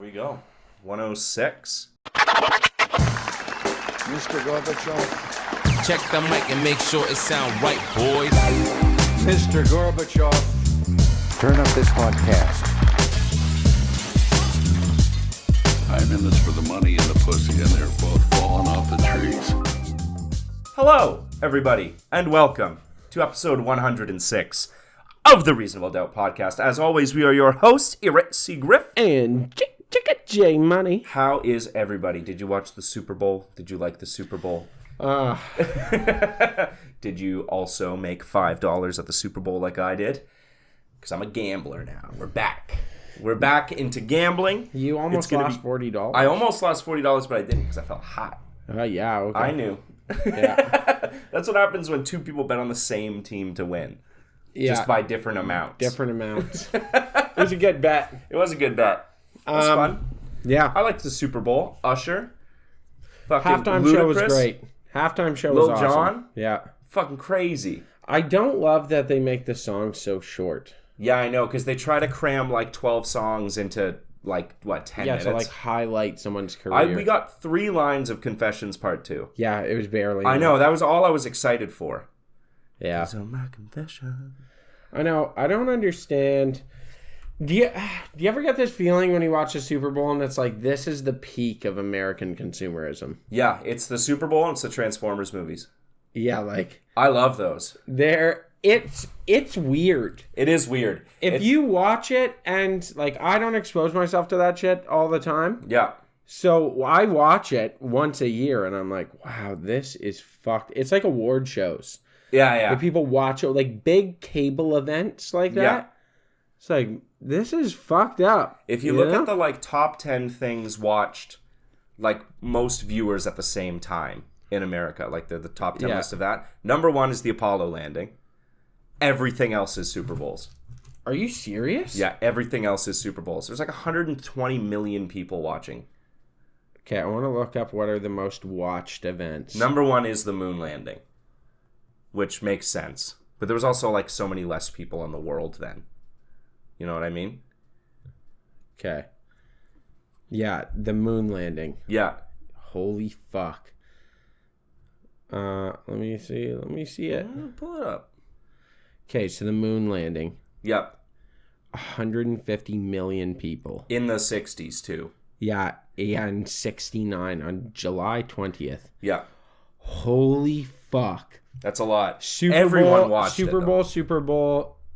we go. 106. Mr. Gorbachev. Check the mic and make sure it sound right, boys. Mr. Gorbachev. Turn up this podcast. I'm in this for the money and the pussy, and they're both falling off the trees. Hello, everybody, and welcome to episode 106 of the Reasonable Doubt podcast. As always, we are your hosts, Eric C. Griff. And J Money. How is everybody? Did you watch the Super Bowl? Did you like the Super Bowl? Did you also make $5 at the Super Bowl like I did? Because I'm a gambler now. We're back. We're back into gambling. You almost lost $40. I almost lost $40, but I didn't because I felt hot. Yeah, okay. I knew. Yeah. That's what happens when two people bet on the same team to win. Yeah. Just by different amounts. Different amounts. It was a good bet. It was a good bet. It was fun. Yeah. I liked the Super Bowl. Usher. Fucking Halftime Ludacris. show was great. Halftime show was Lil awesome. Jon. Yeah. Fucking crazy. I don't love that they make the songs so short. Yeah, I know, because they try to cram like 12 songs into like, what, 10 minutes? Yeah, to like highlight someone's career. We got 3 lines of Confessions Part 2. Yeah, it was barely I enough. know, that was all I was excited for. Yeah. These are my confessions. I know. I don't understand. Do you ever get this feeling when you watch the Super Bowl and it's like, this is the peak of American consumerism? Yeah, it's the Super Bowl and it's the Transformers movies. Yeah, like... I love those. It's weird. It is weird. If you watch it and, like, I don't expose myself to that shit all the time. Yeah. So I watch it once a year and I'm like, wow, this is fucked. It's like award shows. Yeah, yeah. Where people watch it, like big cable events like that. Yeah. It's like, this is fucked up. If you look at the, like, top 10 things watched, like, most viewers at the same time in America, like the top 10 list of that, number 1 is the Apollo landing. Everything else is Super Bowls. Are you serious? Yeah, everything else is Super Bowls. There's like 120 million people watching. Okay, I want to look up what are the most watched events. Number 1 is the moon landing, which makes sense. But there was also like so many less people in the world then. You know what I mean? Okay. Yeah, the moon landing. Yeah. Holy fuck. Let me see it. Pull it up. Okay, so the moon landing. Yep. 150 million people. In the 60s too. Yeah, and 69 on July 20th. Yeah. Holy fuck. That's a lot. Everyone watched Super Bowl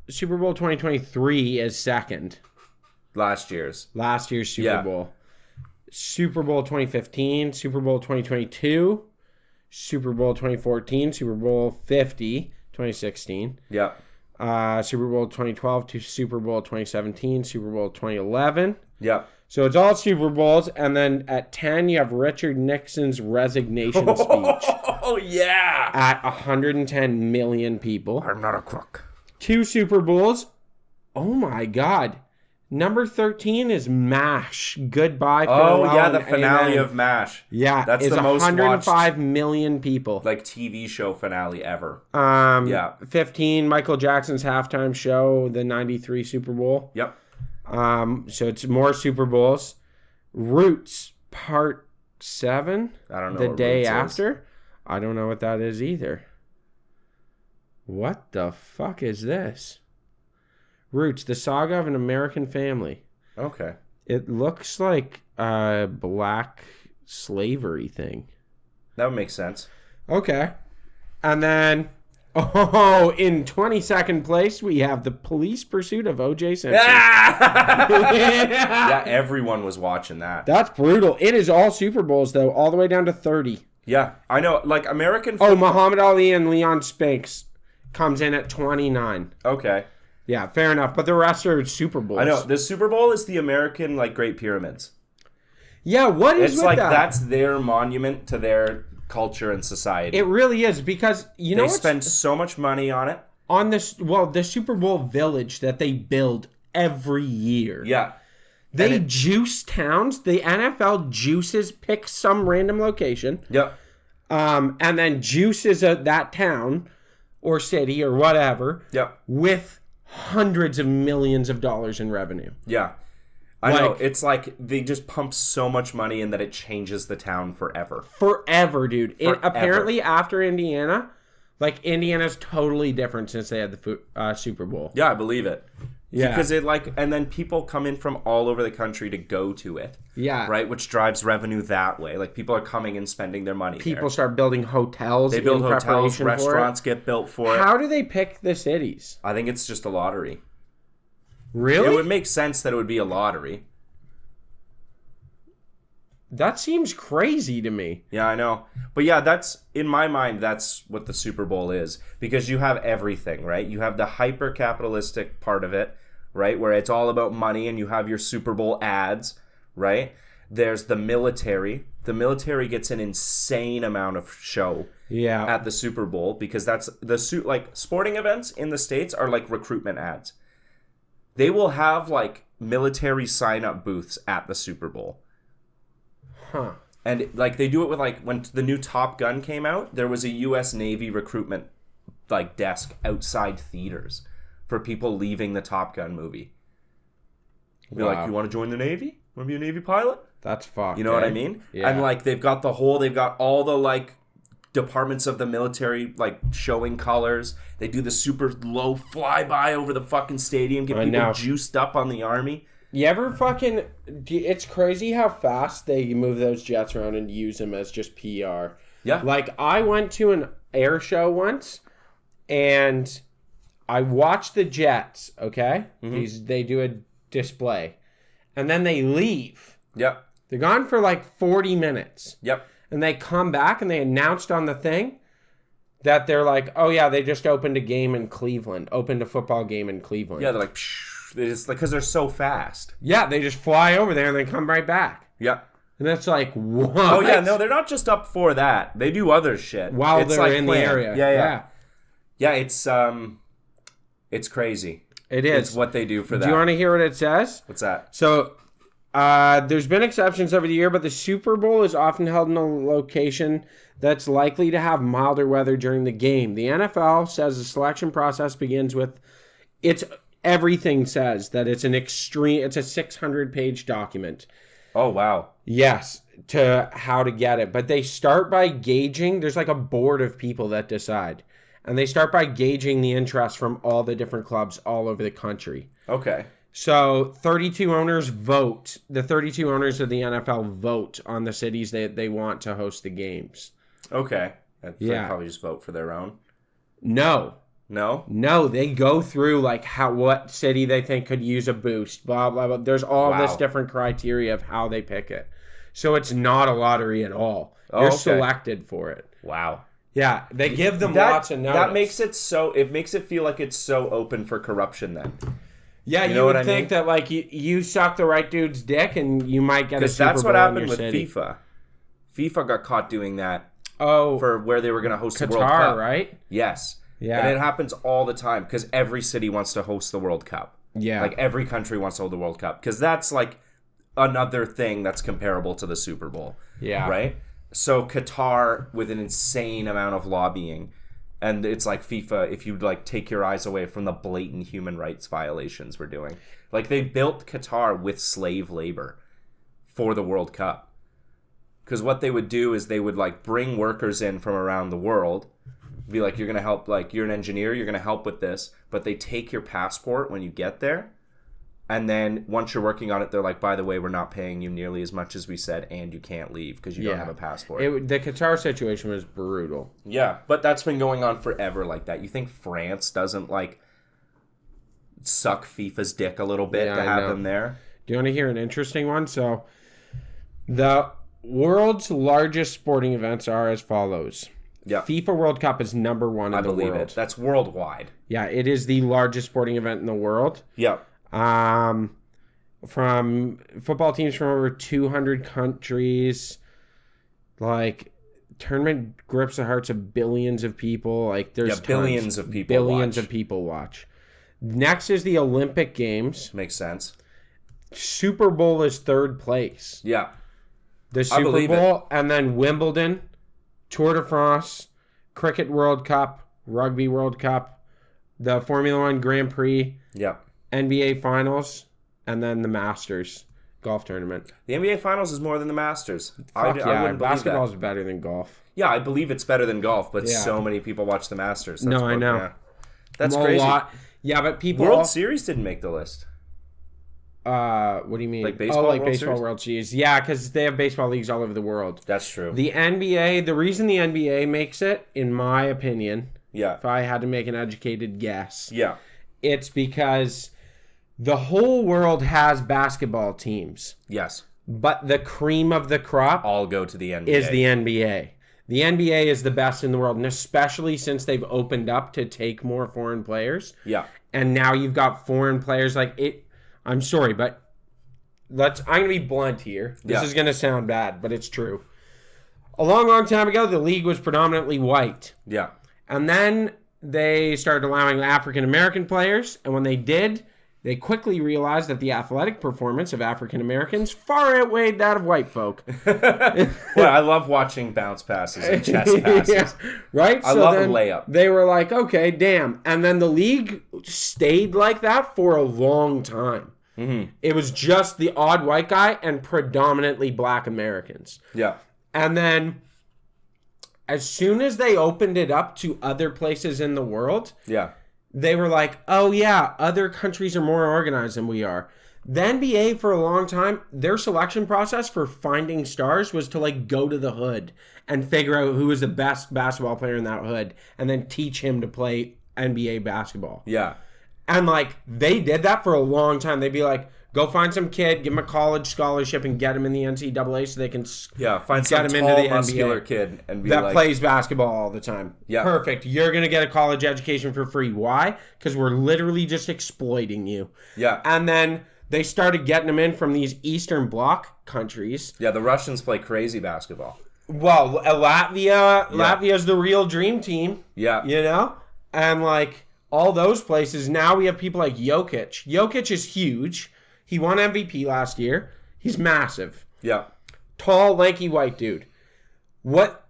2023 is second. Last year's Super Bowl. Super Bowl 2015, Super Bowl 2022, Super Bowl 2014, Super Bowl 50, 2016. Yeah. Super Bowl 2012 to Super Bowl 2017, Super Bowl 2011. Yeah. So it's all Super Bowls, and then at 10 you have Richard Nixon's resignation speech. Oh yeah. At 110 million people. I'm not a crook. 2 Super Bowls. Oh my God. Number 13 is MASH. Goodbye, farewell. Oh yeah, the and finale amen. of MASH. Yeah, that's it's the most 105 watched, million people. like TV show finale ever. Yeah. 15, Michael Jackson's halftime show, the 93 Super Bowl. Yep. So it's more Super Bowls. Roots Part 7. I don't know. The what day Roots after. is. I don't know what that is either. What the fuck is this? Roots, the saga of an American family. Okay. It looks like a black slavery thing. That would make sense. Okay. And then, in 22nd place, we have the police pursuit of O.J. Simpson. Yeah, everyone was watching that. That's brutal. It is all Super Bowls, though, all the way down to 30. Yeah, I know. Like American. Muhammad Ali and Leon Spinks comes in at 29. Okay. Yeah, fair enough. But the rest are Super Bowls. I know. The Super Bowl is the American like Great Pyramids. Yeah, what is it's with like that? That's their monument to their culture and society. It really is, because you know they spend so much money on it. On this, the Super Bowl village that they build every year. Yeah. They juice towns. The NFL picks some random location. Yep. And then juices that town or city or whatever. Yep. With hundreds of millions of dollars in revenue. Yeah. I know. It's like they just pump so much money in that it changes the town forever. Forever, dude. Forever. Apparently, after Indiana, like, Indiana's totally different since they had the Super Bowl. Yeah, I believe it. Yeah. Because it, like, and then people come in from all over the country to go to it. Yeah. Right? Which drives revenue that way. Like, people are coming and spending their money People there. start building hotels. They build in hotels, preparation restaurants for it. get built for it. How do they pick the cities? I think it's just a lottery. Really? It would make sense that it would be a lottery. That seems crazy to me. Yeah, I know. But yeah, that's, in my mind, that's what the Super Bowl is. Because you have everything, right? You have the hyper-capitalistic part of it, right? Where it's all about money and you have your Super Bowl ads, right? There's the military. The military gets an insane amount of show at the Super Bowl because that's like sporting events in the States are like recruitment ads. They will have like military sign-up booths at the Super Bowl. Huh. And like they do it with like when the new Top Gun came out, there was a US Navy recruitment like desk outside theaters for people leaving the Top Gun movie. Be like, you want to join the Navy? Want to be a Navy pilot? That's fucked. You know what I mean? Yeah. And like they've got all the like departments of the military like showing colors. They do the super low flyby over the fucking stadium, get people juiced up on the Army. You ever fucking... It's crazy how fast they move those jets around and use them as just PR. Yeah. Like, I went to an air show once, and I watched the jets, okay? Mm-hmm. They do a display. And then they leave. Yep. They're gone for like 40 minutes. Yep. And they come back, and they announced on the thing that they're like, oh, yeah, they just opened a game in Cleveland. Opened a football game in Cleveland. Yeah, they're like... Psh. It's like because they're so fast. Yeah, they just fly over there and then come right back. Yeah. And that's like, what? Oh, yeah, no, they're not just up for that. They do other shit. While it's they're like in planned. the area. Yeah. Yeah, it's crazy. It is. It's what they do for that. Do you want to hear what it says? What's that? So, there's been exceptions over the year, but the Super Bowl is often held in a location that's likely to have milder weather during the game. The NFL says the selection process begins with everything says that it's a 600-page document. Oh, wow. Yes, to how to get it. But they start by gauging, there's like a board of people that decide. And they start by gauging the interest from all the different clubs all over the country. Okay. So 32 owners vote. The 32 owners of the NFL vote on the cities they want to host the games. Okay. They Yeah. probably just vote for their own. No, they go through like what city they think could use a boost, blah, blah, blah. There's all this different criteria of how they pick it. So it's not a lottery at all. You're selected for it. Wow. Yeah, they give them lots of notice. That makes it makes it feel like it's so open for corruption then. Yeah, you would think that like you suck the right dude's dick and you might get a Super Bowl. Because that's what happened with city. FIFA. FIFA got caught doing that. Oh, for where they were going to host Qatar, the World Cup. Right? Yes. Yeah. And it happens all the time because every city wants to host the World Cup. Yeah. Like every country wants to hold the World Cup because that's like another thing that's comparable to the Super Bowl. Yeah. Right? So Qatar with an insane amount of lobbying, and it's like FIFA, if you like take your eyes away from the blatant human rights violations we're doing. Like they built Qatar with slave labor for the World Cup. Because what they would do is they would like bring workers in from around the world, be like, you're going to help, like you're an engineer, you're going to help with this, but they take your passport when you get there. And then once you're working on it, they're like, by the way, we're not paying you nearly as much as we said, and you can't leave because you don't have a passport. The Qatar situation was brutal. Yeah, but that's been going on forever like that. You think France doesn't like suck FIFA's dick a little bit to have them there? Do you want to hear an interesting one? So the world's largest sporting events are as follows. Yeah. FIFA World Cup is number one in the world. I believe it. That's worldwide. Yeah, it is the largest sporting event in the world. Yeah. From football teams from over 200 countries, like tournament grips the hearts of billions of people. Like there's billions of people. Billions of people watch. Next is the Olympic Games. Makes sense. Super Bowl is third place. Yeah. The Super Bowl, and then Wimbledon, Tour de France, Cricket World Cup, Rugby World Cup, the Formula One Grand Prix, yeah, NBA Finals, and then the Masters. golf tournament. The NBA Finals is more than the Masters. Fuck I yeah, wouldn't believe basketball's that. better than golf. Yeah, I believe it's better than golf, but Yeah. so many people watch the Masters. That's No, I know. Yeah. That's Well, crazy. Yeah, but people... World Series didn't make the list. What do you mean? Like baseball like World baseball Series? World Series. Yeah, because they have baseball leagues all over the world. That's true. The NBA, the reason the NBA makes it, in my opinion, Yeah. if I had to make an educated guess, Yeah. it's because the whole world has basketball teams, Yes. but the cream of the crop All go to the NBA. is the NBA. The NBA is the best in the world, and especially since they've opened up to take more foreign players. Yeah. And now you've got foreign players like it. I'm sorry, but I'm going to be blunt here. This Yeah. is going to sound bad, but it's true. A long, long time ago, the league was predominantly white. Yeah. And then they started allowing African American players. And when they did, they quickly realized that the athletic performance of African Americans far outweighed that of white folk. Well, I love watching bounce passes and chest passes. Yeah, right? I love a layup. They were like, okay, damn. And then the league stayed like that for a long time. Mm-hmm. It was just the odd white guy and predominantly black Americans. Yeah. And then as soon as they opened it up to other places in the world, Yeah. they were like, oh yeah, other countries are more organized than we are. The NBA for a long time, their selection process for finding stars was to like go to the hood and figure out who was the best basketball player in that hood and then teach him to play NBA basketball. Yeah. And like they did that for a long time. They'd be like, go find some kid, give him a college scholarship and get him in the NCAA so they can Find some get him tall, into the muscular NBA kid and be that like, plays basketball all the time. Yeah. Perfect. You're going to get a college education for free. Why? Because we're literally just exploiting you. Yeah. And then they started getting them in from these Eastern Bloc countries. Yeah, the Russians play crazy basketball. Well, Latvia's the real dream team. Yeah. You know? And like all those places, now we have people like Jokic. Jokic is huge. He won MVP last year. He's massive. Yeah. Tall, lanky, white dude. What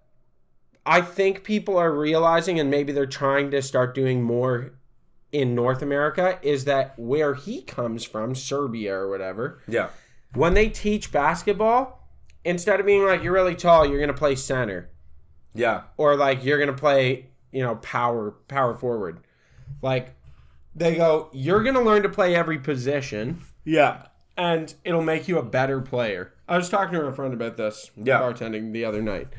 I think people are realizing, and maybe they're trying to start doing more in North America, is that where he comes from, Serbia or whatever, Yeah. when they teach basketball, instead of being like, you're really tall, you're going to play center. Yeah. Or like, you're going to play, power forward. Like, they go, you're going to learn to play every position. Yeah. And it'll make you a better player. I was talking to a friend about this bartending the other night.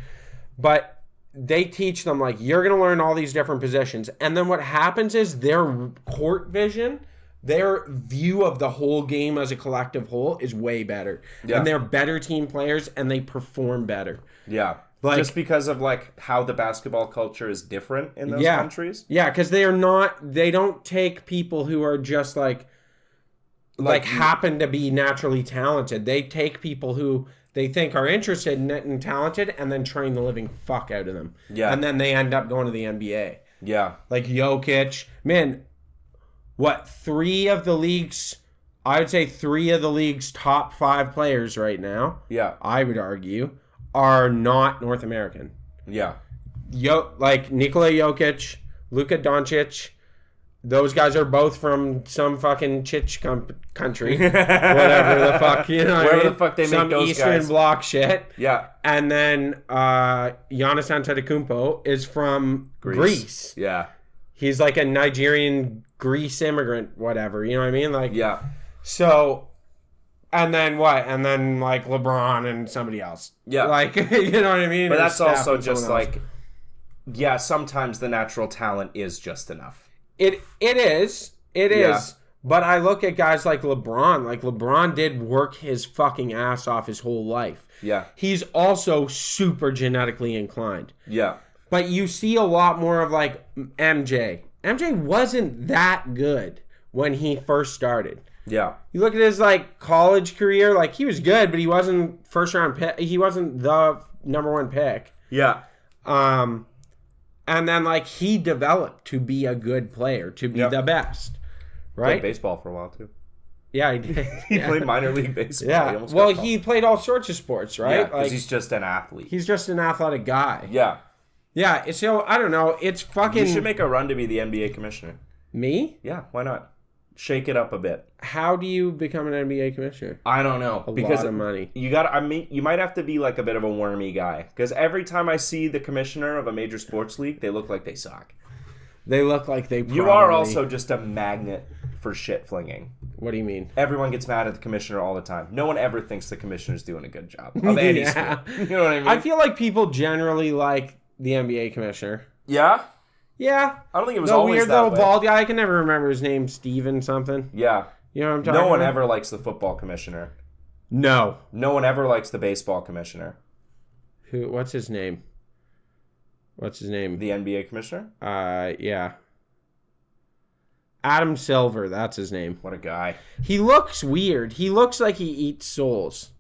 But they teach them, like, you're going to learn all these different positions. And then what happens is their court vision, their view of the whole game as a collective whole is way better. Yeah. And they're better team players and they perform better. Yeah. Like, just because of like how the basketball culture is different in those countries. Yeah, because they don't take people who are just like happen to be naturally talented. They take people who they think are interested in it and talented and then train the living fuck out of them. Yeah. And then they end up going to the NBA. Yeah. Like Jokic. Man, three of the league's top 5 players right now, Yeah. I would argue, are not North American. Yeah. Like Nikola Jokic, Luka Doncic, those guys are both from some fucking chich country, whatever the fuck, Wherever the fuck they make some those Eastern guys. Bloc shit. Yeah. And then Giannis Antetokounmpo is from Greece. Yeah. He's like a Nigerian Greece immigrant, whatever. You know what I mean? Like, Yeah. So, and then what? And then like LeBron and somebody else. Yeah. Like, you know what I mean? But Or that's Steph also and just someone else. like, yeah, sometimes the natural talent is just enough. It is. Yeah. But I look at guys like LeBron. Like, LeBron did work his fucking ass off his whole life. Yeah. He's also super genetically inclined. Yeah. But you see a lot more of like MJ. MJ wasn't that good when he first started. Yeah. You look at his like college career, like he was good, but he wasn't first round pick. He wasn't the number 1 pick. Yeah. And then like he developed to be a good player, to be the best. Right? Played baseball for a while too. Yeah, he did. He played minor league baseball. Yeah. Well, he played all sorts of sports, right? Yeah, because like, he's just an athlete. he's just an athletic guy. Yeah. Yeah. So I don't know. It's fucking You should make a run to be the NBA commissioner. me. Yeah, why not? Shake it up a bit. How do you become an NBA commissioner? I don't know. A lot of money. You might have to be like a bit of a wormy guy. Because every time I see the commissioner of a major sports league, they look like they suck. They look like they probably... You are also just a magnet for shit flinging. What do you mean? Everyone gets mad at the commissioner all the time. No one ever thinks the commissioner's doing a good job of any sport. You know what I mean? I feel like people generally like the NBA commissioner. Yeah? Yeah. I don't think it was the always weird that little way. bald guy. I can never remember his name. Steven something. Yeah. You know what I'm talking about? No one ever likes the football commissioner. No. No one ever likes the baseball commissioner. What's his name? The NBA commissioner? Yeah. Adam Silver, that's his name. What a guy. He looks weird. He looks like he eats souls.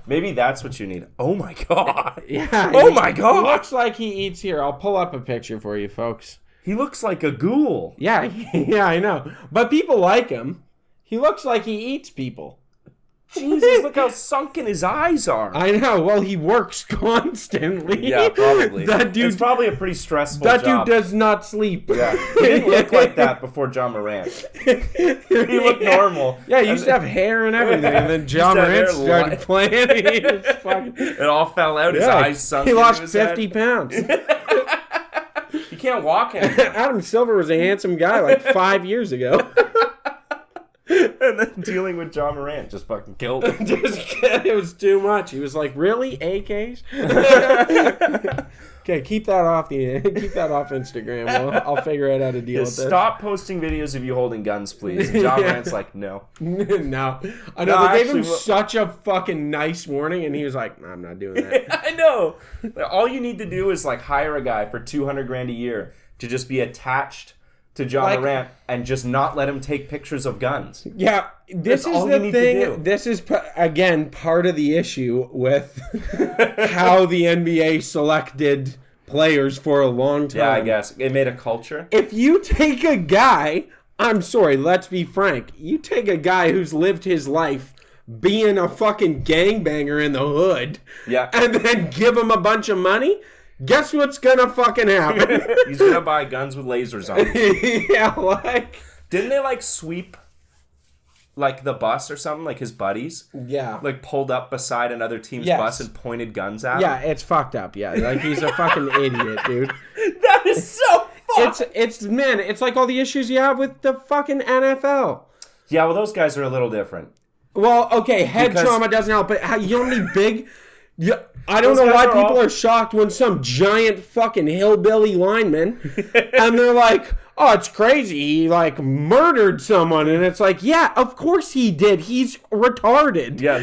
Maybe that's what you need. Oh my god. Yeah. Oh my god. He looks like he eats here. I'll pull up a picture for you, folks. He looks like a ghoul. Yeah, yeah, I know. But people like him. He looks like he eats people. Jesus, look how sunken his eyes are. I know. Well, he works constantly. Yeah, probably. That dude, it's probably a pretty stressful that job. dude does not sleep. Yeah. He didn't look like that before John Morant. He looked normal. Yeah, he used to have hair and everything, and then John Morant started playing. He was fucking... It all fell out. His eyes sunk. He lost his 50 head. pounds. He can't walk anymore. Adam Silver was a handsome guy like 5 years ago. And then dealing with John Morant just fucking killed him. It was too much. He was like, "Really, AKs?" Okay, keep that off Instagram. I'll figure out how to deal with this. Stop posting videos of you holding guns, please. And John Morant's like, no. No. I know, they gave him such a fucking nice warning, and he was like, "I'm not doing that." I know. All you need to do is like hire a guy for $200,000 a year to just be attached to John Morant and just not let him take pictures of guns. Yeah, this is the thing. This is, again, part of the issue with how the NBA selected players for a long time. Yeah, I guess. It made a culture. If you take a guy, I'm sorry, let's be frank, you take a guy who's lived his life being a fucking gangbanger in the hood, and then give him a bunch of money, guess what's gonna fucking happen? He's gonna buy guns with lasers on them. Yeah, like... Didn't they, like, sweep, like, the bus or something? Like, his buddies? Yeah. Like, pulled up beside another team's bus and pointed guns at him? Yeah, it's fucked up, yeah. Like, he's a fucking idiot, dude. That is so fucked! It's like all the issues you have with the fucking NFL. Yeah, well, those guys are a little different. Well, okay, head trauma doesn't help, but you don't need big... I don't know why people are shocked when some giant fucking hillbilly lineman, and they're like, "Oh, it's crazy. He like murdered someone," and it's like, "Yeah, of course he did. He's retarded. Yeah,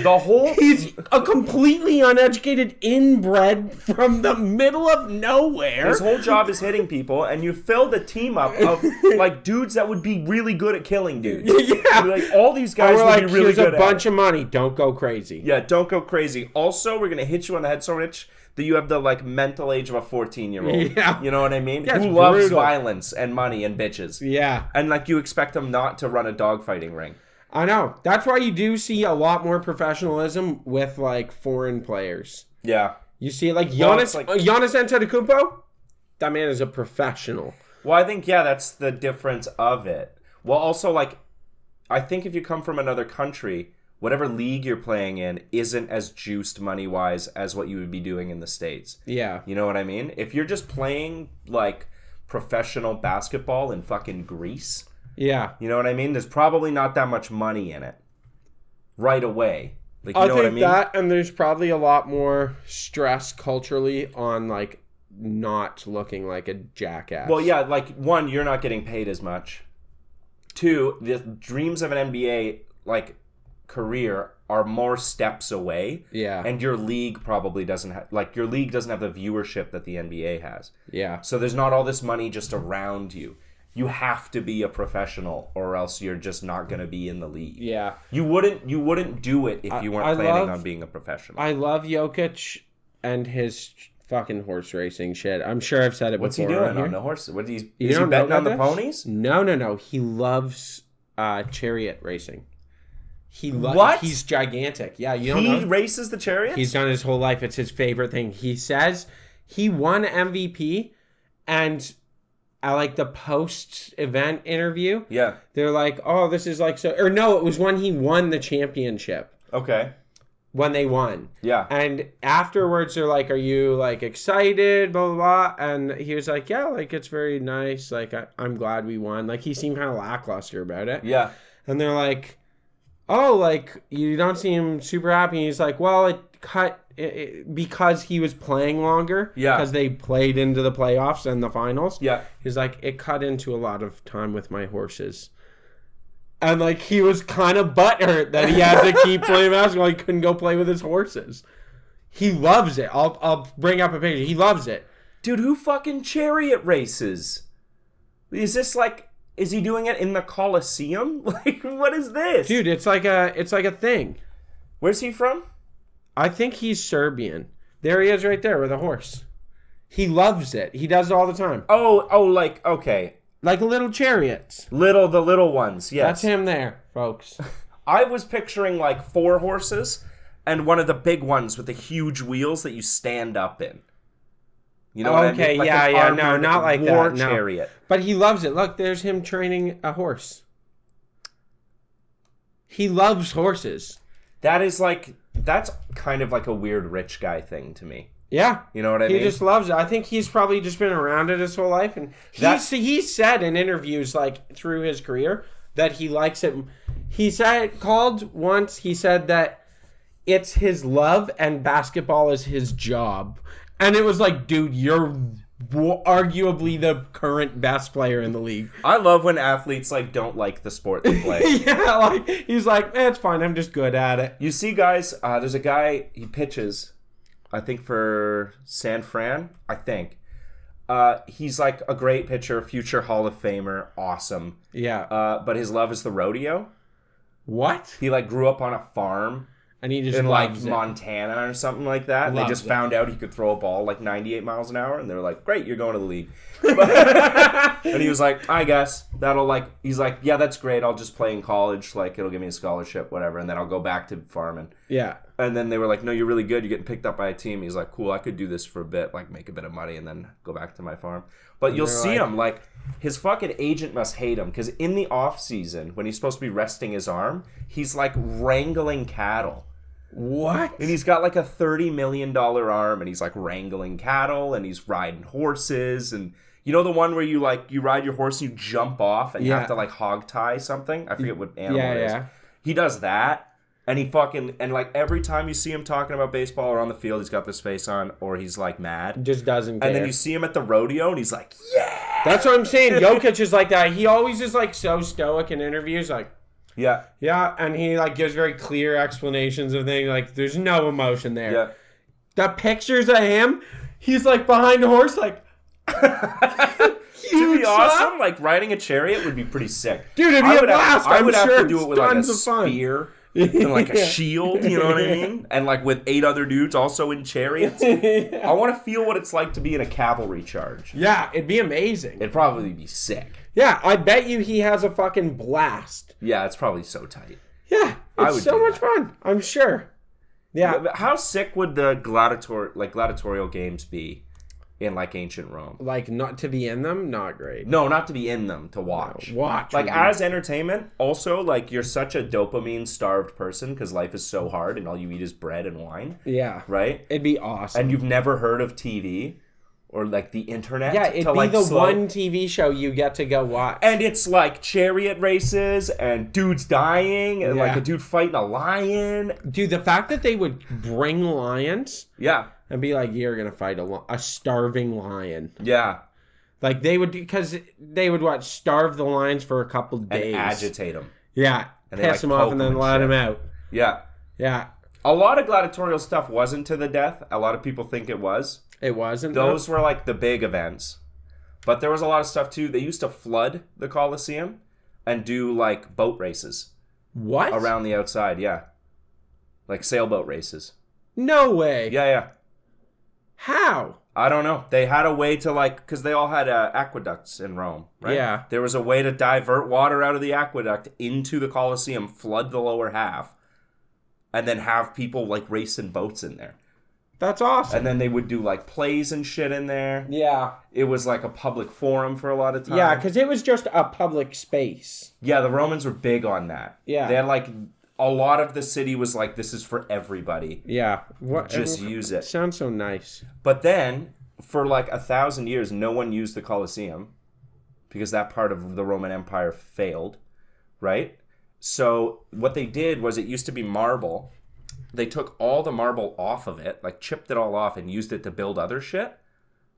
he's a completely uneducated inbred from the middle of nowhere. His whole job is hitting people, and you fill the team up of like dudes that would be really good at killing dudes. Yeah, like all these guys would be really good at it. Here's a bunch of money. Don't go crazy. Yeah, don't go crazy. Also, we're gonna hit you on the head so rich that you have the like mental age of a 14-year-old. Yeah. You know what I mean? Yeah, who loves violence and money and bitches. Yeah. And like you expect them not to run a dogfighting ring. I know. That's why you do see a lot more professionalism with like foreign players. Yeah. You see like Giannis Antetokounmpo? That man is a professional. Well, I think that's the difference of it. Well, also like I think if you come from another country, whatever league you're playing in isn't as juiced money-wise as what you would be doing in the States. Yeah. You know what I mean? If you're just playing, like, professional basketball in fucking Greece, yeah, you know what I mean? There's probably not that much money in it right away. Like, you know what I mean? That, and there's probably a lot more stress culturally on, like, not looking like a jackass. Well, yeah, like, one, you're not getting paid as much. Two, the dreams of an NBA, like, career are more steps away. Yeah. And your league probably doesn't have, like, your league doesn't have the viewership that the NBA has. Yeah. So there's not all this money just around you. You have to be a professional or else you're just not going to be in the league. Yeah. You wouldn't do it if you weren't planning on being a professional. I love Jokic and his fucking horse racing shit. I'm sure I've said it What's before. What's he doing on the horse? What is he betting on the ponies? No. He loves chariot racing. What? He's gigantic. Yeah, you don't know? He races the chariots? He's done his whole life. It's his favorite thing. He says he won MVP, and at like the post-event interview. Yeah. They're like, oh, this is like so... Or no, it was when he won the championship. Okay. When they won. Yeah. And afterwards, they're like, are you, like, excited, blah, blah, blah. And he was like, yeah, like, it's very nice. Like, I'm glad we won. Like, he seemed kind of lackluster about it. Yeah. And they're like, oh, like, you don't seem super happy. And he's like, well, it cut... because he was playing longer. Yeah. Because they played into the playoffs and the finals. Yeah. He's like, it cut into a lot of time with my horses. And, like, he was kind of butthurt that he had to keep playing basketball. He couldn't go play with his horses. He loves it. I'll bring up a picture. He loves it. Dude, who fucking chariot races? Is this like... Is he doing it in the Coliseum? Like, what is this? Dude, it's like a thing. Where's he from? I think he's Serbian. There he is right there with a horse. He loves it. He does it all the time. Oh, like, okay. Like little chariots. The little ones, yes. That's him there, folks. I was picturing like 4 horses and one of the big ones with the huge wheels that you stand up in. You know what I mean? Like yeah. No, not like war that. No. Chariot. But he loves it. Look, there's him training a horse. He loves horses. That's kind of like a weird rich guy thing to me. Yeah. You know what I mean? He just loves it. I think he's probably just been around it his whole life. And he said in interviews, like, through his career, that he likes it. He said that it's his love and basketball is his job. And it was like, dude, you're arguably the current best player in the league. I love when athletes, like, don't like the sport they play. Yeah, like, he's like, it's fine, I'm just good at it. You see, guys, there's a guy, he pitches... I think for San Fran, I think. He's like a great pitcher, future Hall of Famer, awesome. Yeah. But his love is the rodeo. What? He like grew up on a farm and he just in like loves it. Montana or something like that. They just found out he could throw a ball like 98 miles an hour, and they were like, "Great, you're going to the league." And he was like, "I guess that'll like." He's like, "Yeah, that's great. I'll just play in college. Like, it'll give me a scholarship, whatever, and then I'll go back to farming." Yeah. And then they were like, "No, you're really good. You're getting picked up by a team." He's like, "Cool, I could do this for a bit, like make a bit of money, and then go back to my farm." But and you'll see him like his fucking agent must hate him because in the off season when he's supposed to be resting his arm, he's like wrangling cattle. What? And he's got like a $30 million arm, and he's like wrangling cattle, and he's riding horses, and you know the one where you ride your horse and you jump off and you have to like hog tie something? I forget what animal it is. Yeah. He does that. And he fucking, and like every time you see him talking about baseball or on the field, he's got this face on or he's like mad. Just doesn't care. And then you see him at the rodeo and he's like, yeah! That's what I'm saying. Jokic is like that. He always is like so stoic in interviews. Like, yeah. Yeah. And he like gives very clear explanations of things. Like, there's no emotion there. Yeah. The pictures of him, he's like behind a horse, like, to be awesome, like riding a chariot would be pretty sick. Dude, it'd be a blast. I would have to do it with like a spear. And like a shield, you know what I mean? And like with 8 other dudes also in chariots. Yeah. I want to feel what it's like to be in a cavalry charge. Yeah, it'd be amazing. It'd probably be sick. Yeah, I bet you he has a fucking blast. Yeah, it's probably so tight. Yeah, it's so much fun, I'm sure. Yeah. How sick would the gladiatorial games be in like ancient Rome? Like not to be in them, not great. No, not to be in them, to watch. No, watch. Like as entertainment, also like you're such a dopamine starved person because life is so hard and all you eat is bread and wine. Yeah. Right? It'd be awesome. And you've never heard of TV or like the internet. Yeah, it'd be the one TV show you get to go watch. And it's like chariot races and dudes dying and like a dude fighting a lion. Dude, the fact that they would bring lions. Yeah. And be like, you're going to fight a starving lion. Yeah. Like, they would, because they would, starve the lions for a couple days. And agitate them. Yeah. And piss them off and then let them out. Yeah. Yeah. A lot of gladiatorial stuff wasn't to the death. A lot of people think it was. It wasn't? Those were, like, the big events. But there was a lot of stuff, too. They used to flood the Colosseum and do, like, boat races. What? Around the outside, yeah. Like sailboat races. No way. Yeah. How? I don't know. They had a way to like, because they all had aqueducts in Rome, right? Yeah. There was a way to divert water out of the aqueduct into the Colosseum, flood the lower half, and then have people like racing boats in there. That's awesome. And then they would do like plays and shit in there. Yeah. It was like a public forum for a lot of time. Yeah, because it was just a public space. Yeah, the Romans were big on that. Yeah. They had like, a lot of the city was like, this is for everybody. Yeah. Just use it. Sounds so nice. But then, for like 1,000 years, no one used the Colosseum because that part of the Roman Empire failed, right? So what they did was, it used to be marble. They took all the marble off of it, like chipped it all off and used it to build other shit.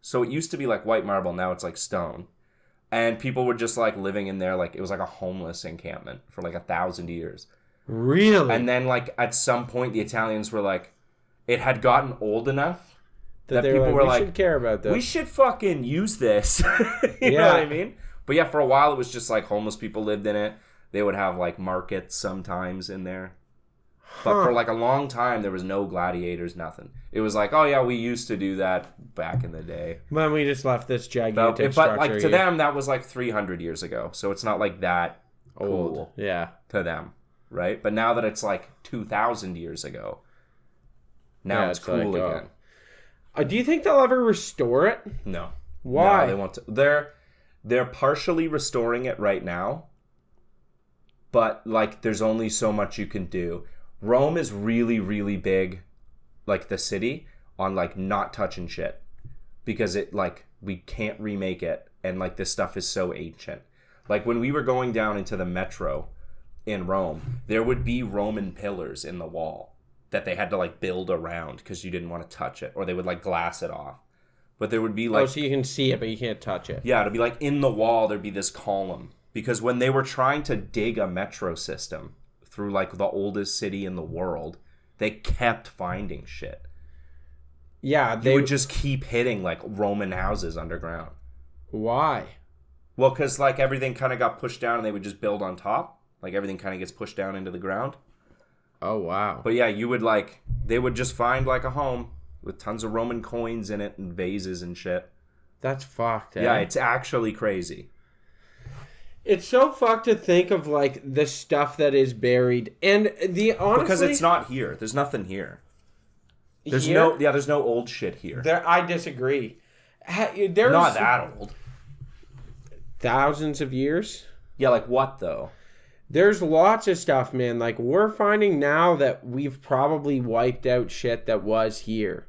So it used to be like white marble, now it's like stone. And people were just like living in there, like it was like a homeless encampment for like 1,000 years. Really? And then like at some point the Italians were like, it had gotten old enough that they people were we like, should care about this. we should fucking use this. You know what I mean? But yeah, for a while it was just like homeless people lived in it. They would have like markets sometimes in there. But for like a long time, there was no gladiators, nothing. It was like, oh yeah, we used to do that back in the day. Then we just left this gigantic structure. But like to them, that was like 300 years ago. So it's not like that old. Cool Yeah. to them, right? But now that it's like 2,000 years ago, now it's cool like, again. Do you think they'll ever restore it? No. Why? No, they want to. They're partially restoring it right now. But like, there's only so much you can do. Rome is really, really big, like the city, on like not touching shit. Because it like, we can't remake it. And like, this stuff is so ancient. Like when we were going down into the metro in Rome, there would be Roman pillars in the wall that they had to like build around because you didn't want to touch it. Or they would like glass it off. But there would be like... Oh, so you can see it, but you can't touch it. Yeah, it'd be like in the wall, there'd be this column. Because when they were trying to dig a metro system through like the oldest city in the world, they kept finding shit. Yeah, they would just keep hitting like Roman houses underground. Why? Well, because like everything kind of got pushed down and they would just build on top. Like everything kind of gets pushed down into the ground. Oh, wow. But yeah, you would like, they would just find like a home with tons of Roman coins in it and vases and shit. That's fucked, eh? Yeah, it's actually crazy. It's so fucked to think of like the stuff that is buried, and honestly, because it's not here. There's nothing here. There's here? there's no old shit here. I disagree. There's not that old. Thousands of years. Yeah, like what though? There's lots of stuff, man. Like we're finding now that we've probably wiped out shit that was here.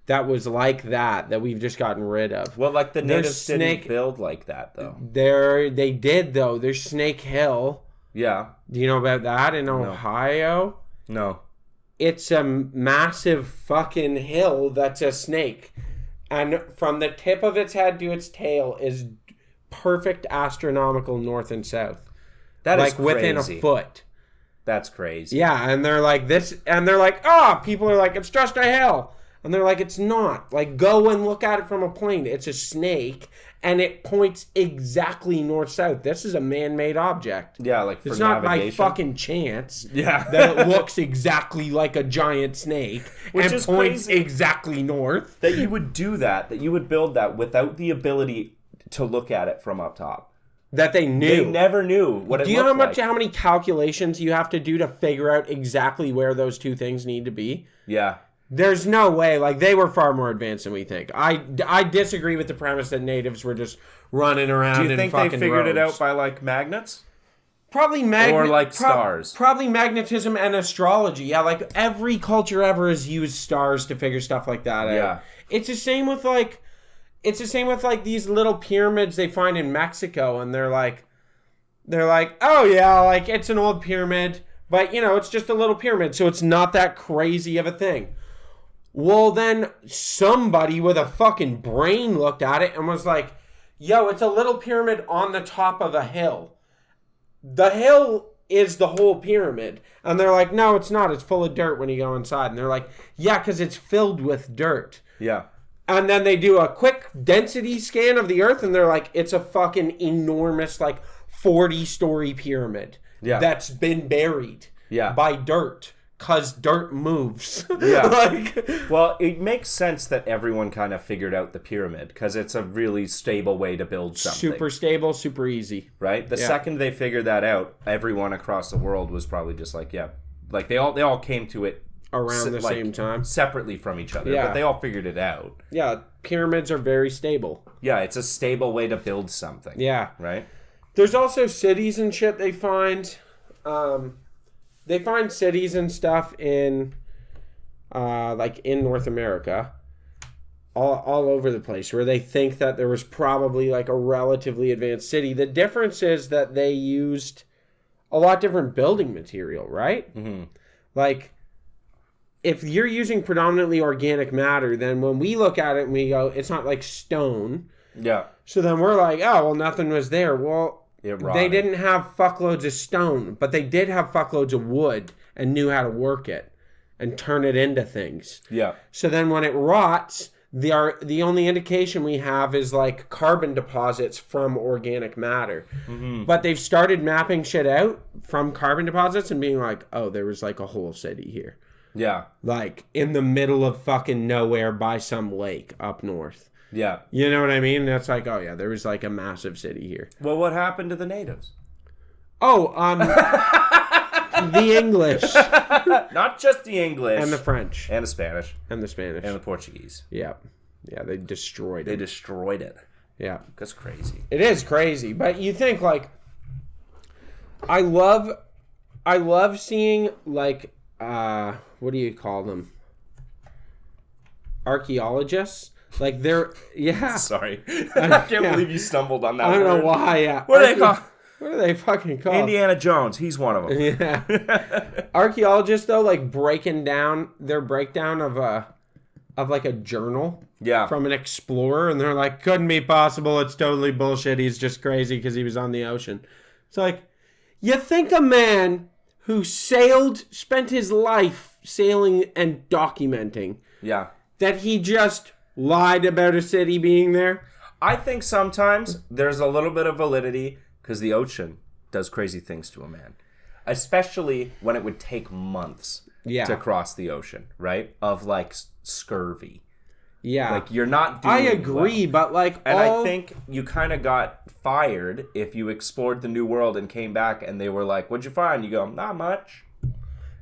That was like that we've just gotten rid of. Well, like the natives didn't build like that, though. They did, though. There's Snake Hill. Yeah. Do you know about that in Ohio? No. It's a massive fucking hill that's a snake. And from the tip of its head to its tail is perfect astronomical north and south. That is crazy. Like within a foot. That's crazy. Yeah, and they're like this, and they're like, people are like, it's just a hill. And they're like, it's not. Like, go and look at it from a plane. It's a snake, and it points exactly north-south. This is a man-made object. Yeah, like for it's navigation. It's not by fucking chance that it looks exactly like a giant snake Which and points exactly north. That you would do that you would build that without the ability to look at it from up top. That they knew. They never knew what it looked like. Do you know how many calculations you have to do to figure out exactly where those two things need to be? Yeah. There's no way. Like, they were far more advanced than we think. I disagree with the premise that natives were just running around in fucking roads. Do you think they figured it out by, like, magnets? Probably or, like, stars? Probably magnetism and astrology. Yeah, like, every culture ever has used stars to figure stuff like that out. Yeah. It's the same with, like... these little pyramids they find in Mexico, and they're like, oh, yeah, like, it's an old pyramid, but, it's just a little pyramid, so it's not that crazy of a thing. Well, then somebody with a fucking brain looked at it and was like, yo, it's a little pyramid on the top of a hill. The hill is the whole pyramid. And they're like, no, it's not. It's full of dirt when you go inside. And they're like, yeah, because it's filled with dirt. Yeah. And then they do a quick density scan of the earth, and they're like, it's a fucking enormous, like, 40-story pyramid that's been buried by dirt. Because dirt moves. Yeah. Well, it makes sense that everyone kind of figured out the pyramid because it's a really stable way to build something. Super stable, super easy. Right? The second they figured that out, everyone across the world was probably just like, yeah. Like, they all came to it around the same time. Separately from each other, but they all figured it out. Yeah, pyramids are very stable. Yeah, it's a stable way to build something. Yeah. Right? There's also cities and shit they find. They find cities and stuff in, like, in North America. All over the place, where they think that there was probably, like, a relatively advanced city. The difference is that they used a lot different building material, right? Mm-hmm. Like, if you're using predominantly organic matter, then when we look at it and we go, it's not like stone. Yeah. So then we're like, oh, well, nothing was there. Well, they didn't have fuckloads of stone, but they did have fuckloads of wood and knew how to work it and turn it into things. Yeah. So then when it rots, the only indication we have is like carbon deposits from organic matter. Mm-hmm. But they've started mapping shit out from carbon deposits and being like, oh, there was like a whole city here. Yeah. Like in the middle of fucking nowhere by some lake up north. Yeah. You know what I mean? That's like, oh yeah, there was like a massive city here. Well, what happened to the natives? Oh, the English. Not just the English. And the French. And the Spanish. And the Spanish. And the Portuguese. Yeah. Yeah, they destroyed it. They destroyed it. Yeah. That's crazy. It is crazy. But you think like, I love seeing like, what do you call them? Archaeologists. Like they're, yeah. Sorry. I can't believe you stumbled on that I don't word. know why, yeah. What are they called? What are they fucking called? Indiana Jones. He's one of them. Yeah. Archaeologists, though, like breaking down their breakdown of like a journal. Yeah. From an explorer, and they're like, couldn't be possible. It's totally bullshit. He's just crazy because he was on the ocean. It's like, you think a man who spent his life sailing and documenting. Yeah. That he just lied about a city being there? I think sometimes there's a little bit of validity because the ocean does crazy things to a man. Especially when it would take months to cross the ocean, right? Of like scurvy. Yeah. Like you're not doing I agree, well. But like And I think you kind of got fired if you explored the New World and came back and they were like, what'd you find? You go, not much.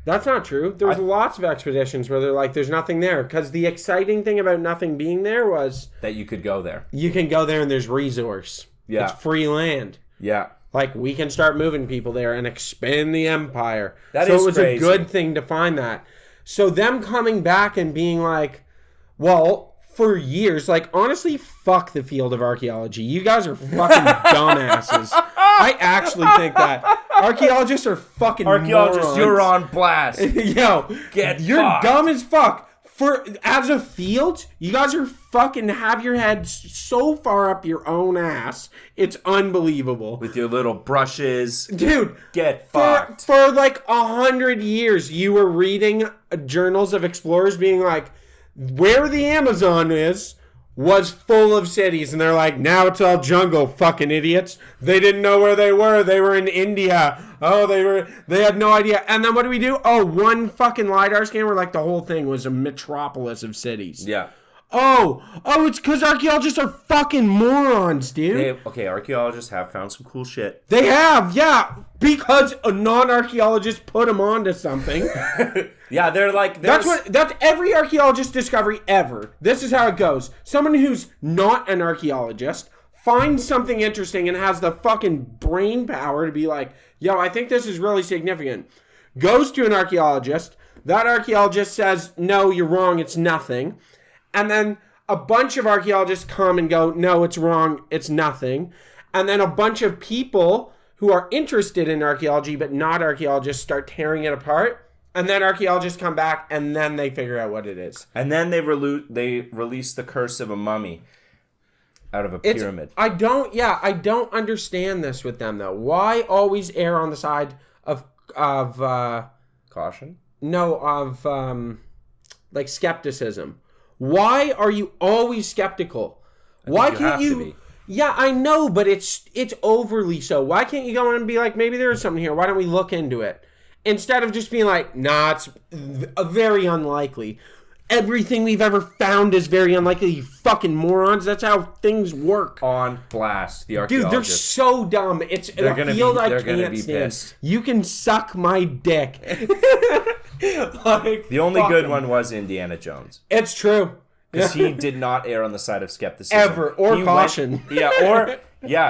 That's not true. There was lots of expeditions where they're like, there's nothing there. Because the exciting thing about nothing being there was... that you could go there. You can go there and there's resource. Yeah. It's free land. Yeah. Like, we can start moving people there and expand the empire. That is crazy. So it was a good thing to find that. So them coming back and being like, well... for years, like, honestly, fuck the field of archaeology. You guys are fucking dumbasses. I actually think that. Archaeologists are fucking morons. You're on blast. Yo, you're fucked. Dumb as fuck. As a field, you guys are fucking have your heads so far up your own ass. It's unbelievable. With your little brushes. Dude. Get fucked. For like 100 years, you were reading journals of explorers being like, where the Amazon was full of cities, and they're like, now it's all jungle, fucking idiots. They didn't know where they were. They were in India. Oh, they had no idea. And then what do we do? Oh, one fucking LiDAR scan where like the whole thing was a metropolis of cities. Yeah. Oh, it's because archaeologists are fucking morons, dude. Archaeologists have found some cool shit. They have, yeah, because a non-archaeologist put them onto something. Yeah, they're like... That's every archaeologist discovery ever. This is how it goes. Someone who's not an archaeologist finds something interesting and has the fucking brain power to be like, yo, I think this is really significant. Goes to an archaeologist. That archaeologist says, no, you're wrong, it's nothing. And then a bunch of archaeologists come and go, no, it's wrong, it's nothing. And then a bunch of people who are interested in archaeology but not archaeologists start tearing it apart. And then archaeologists come back and then they figure out what it is. And then they release the curse of a mummy out of a pyramid. I don't understand this with them though. Why always err on the side of caution? No, of like skepticism. Why are you always skeptical? Why can't you? Yeah, I know, but it's overly so. Why can't you go in and be like, maybe there is something here. Why don't we look into it? Instead of just being like, nah, it's very unlikely. everything we've ever found is very unlikely, you fucking morons. That's how things work. On blast, the Dude, archaeologists. they're so dumb. It's They're a gonna field be- I they're gonna can't be stand. pissed. You can suck my dick. Like, The only fuck good 'em. one was Indiana Jones. It's true. Because he did not err on the side of skepticism. Ever. Or He caution.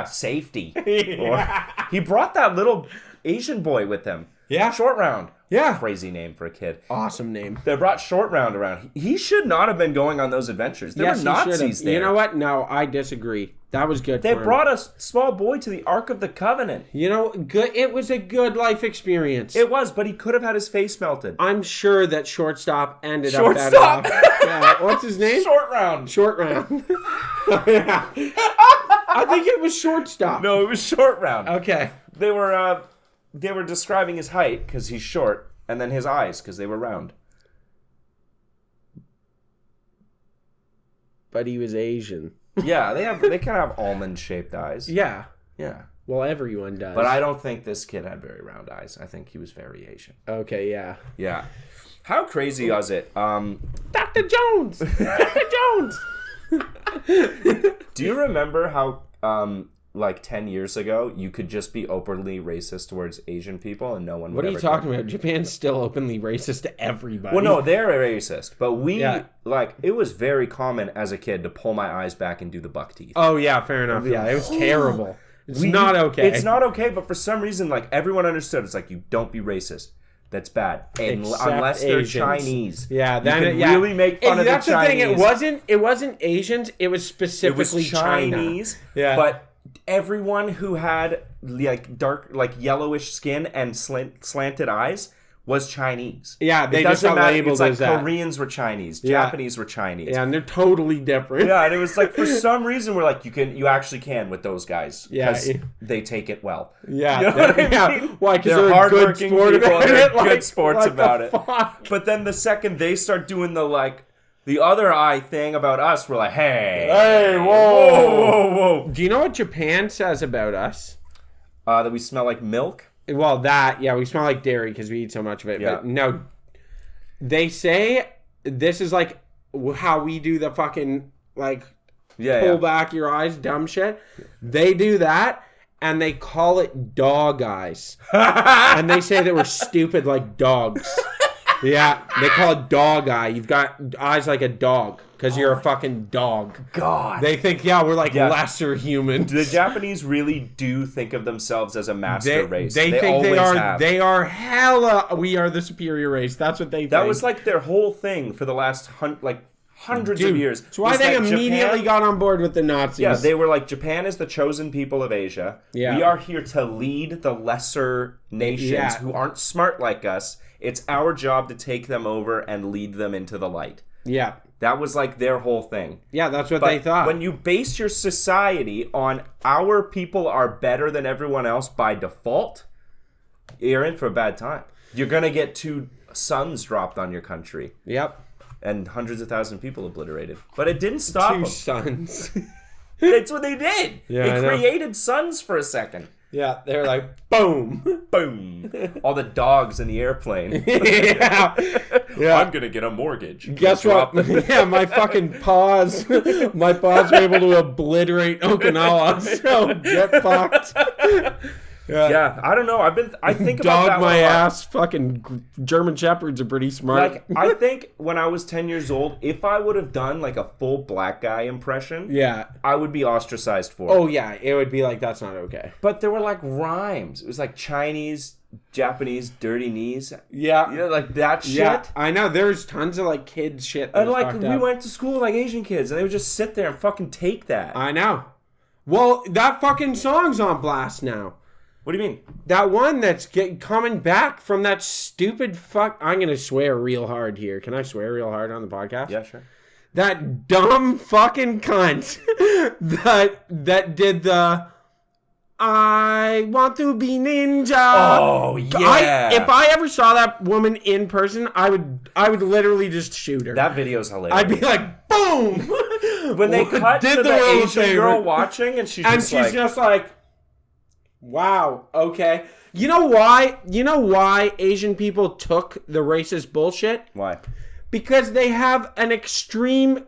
Safety. Or, he brought that little Asian boy with him. Yeah. Short Round. Yeah. Crazy name for a kid. Awesome name. They brought Short Round around. He should not have been going on those adventures. There were he Nazis should've. there. You know what? No, I disagree. That was good They for him. brought a small boy to the Ark of the Covenant. You know, good. It was a good life experience. It was, but he could have had his face melted. I'm sure that shortstop ended up Shortstop. better off. Yeah. What's his name? Short Round. Short round. Yeah. I think it was shortstop. No, it was Short Round. Okay. They were describing his height because he's short, and then his eyes because they were round. But he was Asian. Yeah, they kind of have almond-shaped eyes. Yeah. Yeah. Well, everyone does. But I don't think this kid had very round eyes. I think he was very Asian. Okay, yeah. Yeah. How crazy was it? Dr. Jones! Dr. Jones! Do you remember how, like 10 years ago, you could just be openly racist towards Asian people and no one would What are you ever talking care? about? Japan's still openly racist to everybody. Well, no, they're racist. But Yeah. it was very common as a kid to pull my eyes back and do the buck teeth. Oh, yeah, fair enough. Yeah, it was terrible. It's not okay. It's not okay, but for some reason, like, everyone understood. It's like, you don't be racist. That's bad. Except Unless they're Asians. Chinese. Yeah, then you can really make fun of the Chinese. That's the thing. It wasn't Asians. It was It specifically was Chinese. China. Yeah. But everyone who had like dark, like yellowish skin and slanted eyes was Chinese. Yeah, they It just doesn't got matter. labeled It's like as that. Koreans were Chinese, Yeah. Japanese were Chinese. Yeah, and they're totally different. Yeah, and it was like for some reason we're like you actually can with those guys. Yeah. 'Cause they take it well. Yeah, You know what I yeah. mean? Why? Because They're they're hardworking good sport people. about They're it. good Like, sports what about the it. fuck? But then the second they start doing the other eye thing about us, we're like, hey, whoa. Do you know what Japan says about us? That we smell like milk. Well, we smell like dairy because we eat so much of it. Yeah. But no, they say this is like how we do the fucking like pull back your eyes, dumb shit. They do that, and they call it dog eyes, and they say that we're stupid like dogs. Yeah, they call it dog eye. You've got eyes like a dog because you're a fucking dog. God. They think, we're like lesser human. The Japanese really do think of themselves as a master race. They think always they are. have. They are hella. We are the superior race. That's what they think. That was like their whole thing for the last hundreds of years. That's why was they that immediately got on board with the Nazis. Yeah, they were like, Japan is the chosen people of Asia. Yeah. We are here to lead the lesser nations who aren't smart like us. It's our job to take them over and lead them into the light. Yeah. That was like their whole thing. Yeah, that's what But they thought. when you base your society on our people are better than everyone else by default, you're in for a bad time. You're going to get 2 suns dropped on your country. Yep. And hundreds of thousands of people obliterated. But it didn't stop 2 them. sons. That's what they did. Yeah, I they know. created suns for a second. Yeah, they're like, boom. Boom. All the dogs in the airplane. Yeah. I'm going to get a mortgage. Guess what? Yeah, my fucking paws. My paws were able to obliterate Okinawa. So get fucked. Yeah, I don't know. I think about Dog that my one a lot. ass. Fucking German Shepherds are pretty smart. Like, I think when I was 10 years old, if I would have done like a full black guy impression, yeah. I would be ostracized for it. Oh, yeah. It would be like, that's not okay. But there were like rhymes. It was like Chinese, Japanese, dirty knees. Yeah. You know, like that shit. Yeah, I know. There's tons of like kids shit. That And was like fucked we up. went to school with, like Asian kids, and they would just sit there and fucking take that. I know. Well, that fucking song's on blast now. What do you mean? That one that's coming back from that stupid fuck. I'm gonna swear real hard here. Can I swear real hard on the podcast? Yeah, sure. That dumb fucking cunt that did the I want to be ninja. Oh yeah. If I ever saw that woman in person, I would literally just shoot her. That video's hilarious. I'd be like, boom. when they cut Did to the the world a Asian favor. girl watching, and she's just like, wow, okay. You know why? Asian people took the racist bullshit? why? Because they have an extreme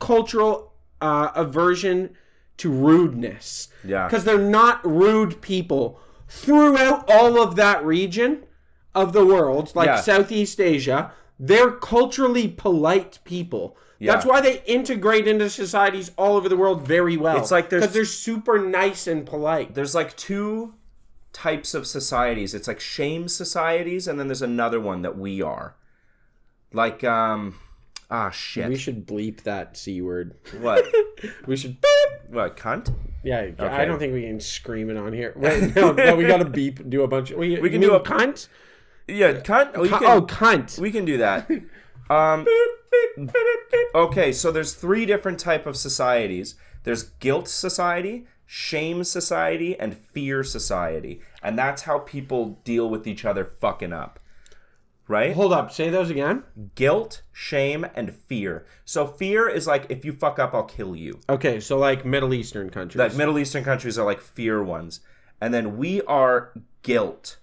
cultural aversion to rudeness. Yeah. Because they're not rude people. Throughout all of that region of the world, like Southeast Asia, they're culturally polite people. Yeah. That's why they integrate into societies all over the world very well. It's like because they're super nice and polite. There's like two types of societies. It's like shame societies, and then there's another one that we are. Like, shit. We should bleep that C word. What? We should. What, cunt? Yeah, Okay. I don't think we can scream it on here. Wait, no, we got to beep. Do a bunch. We can do a cunt. Yeah, cunt. Cunt. We can do that. Okay, so there's 3 different type of societies. There's guilt society, shame society, and fear society. And that's how people deal with each other fucking up. Right? Hold up. Say those again. Guilt, shame, and fear. So fear is like, if you fuck up, I'll kill you. Okay, so like Middle Eastern countries. Like Middle Eastern countries are like fear ones. And then we are guilt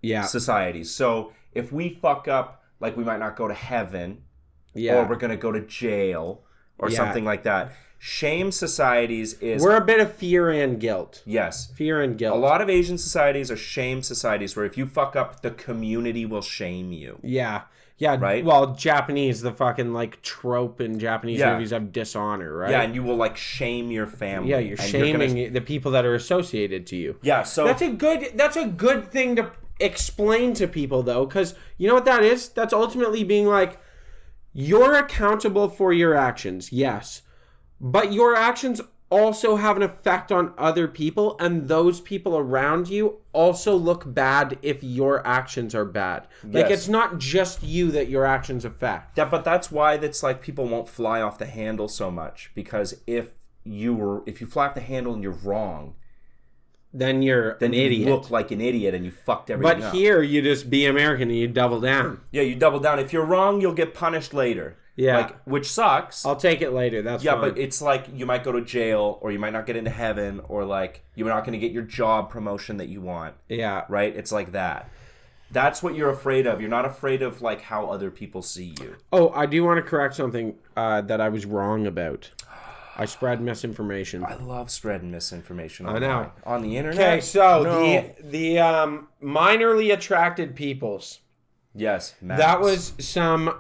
societies. So if we fuck up, like we might not go to heaven, or we're going to go to jail, or something like that. Shame societies is... We're a bit of fear and guilt. Yes. Fear and guilt. A lot of Asian societies are shame societies, where if you fuck up, the community will shame you. Yeah. Yeah, right? Well, Japanese, the fucking, like, trope in Japanese movies of dishonor, right? Yeah, and you will, like, shame your family. Yeah, you're shaming the people that are associated to you. Yeah, so... That's a good thing to explain to people, though, because you know what that is? That's ultimately being like, you're accountable for your actions, yes. But your actions also have an effect on other people, and those people around you also look bad if your actions are bad. Like, it's not just you that your actions affect. Yeah, but that's why that's like people won't fly off the handle so much, because if you fly off the handle and you're wrong, then you're an idiot. You look like an idiot and you fucked everything up. But here, you just be American and you double down. Yeah, you double down. If you're wrong, you'll get punished later. Yeah. Like, which sucks. I'll take it later. That's fine. But it's like you might go to jail, or you might not get into heaven, or like you're not going to get your job promotion that you want. Yeah. Right? It's like that. That's what you're afraid of. You're not afraid of like how other people see you. Oh, I do want to correct something that I was wrong about. I spread misinformation. I love spreading misinformation I know. On the internet. Okay, so the minorly attracted peoples. Yes, Max. That was some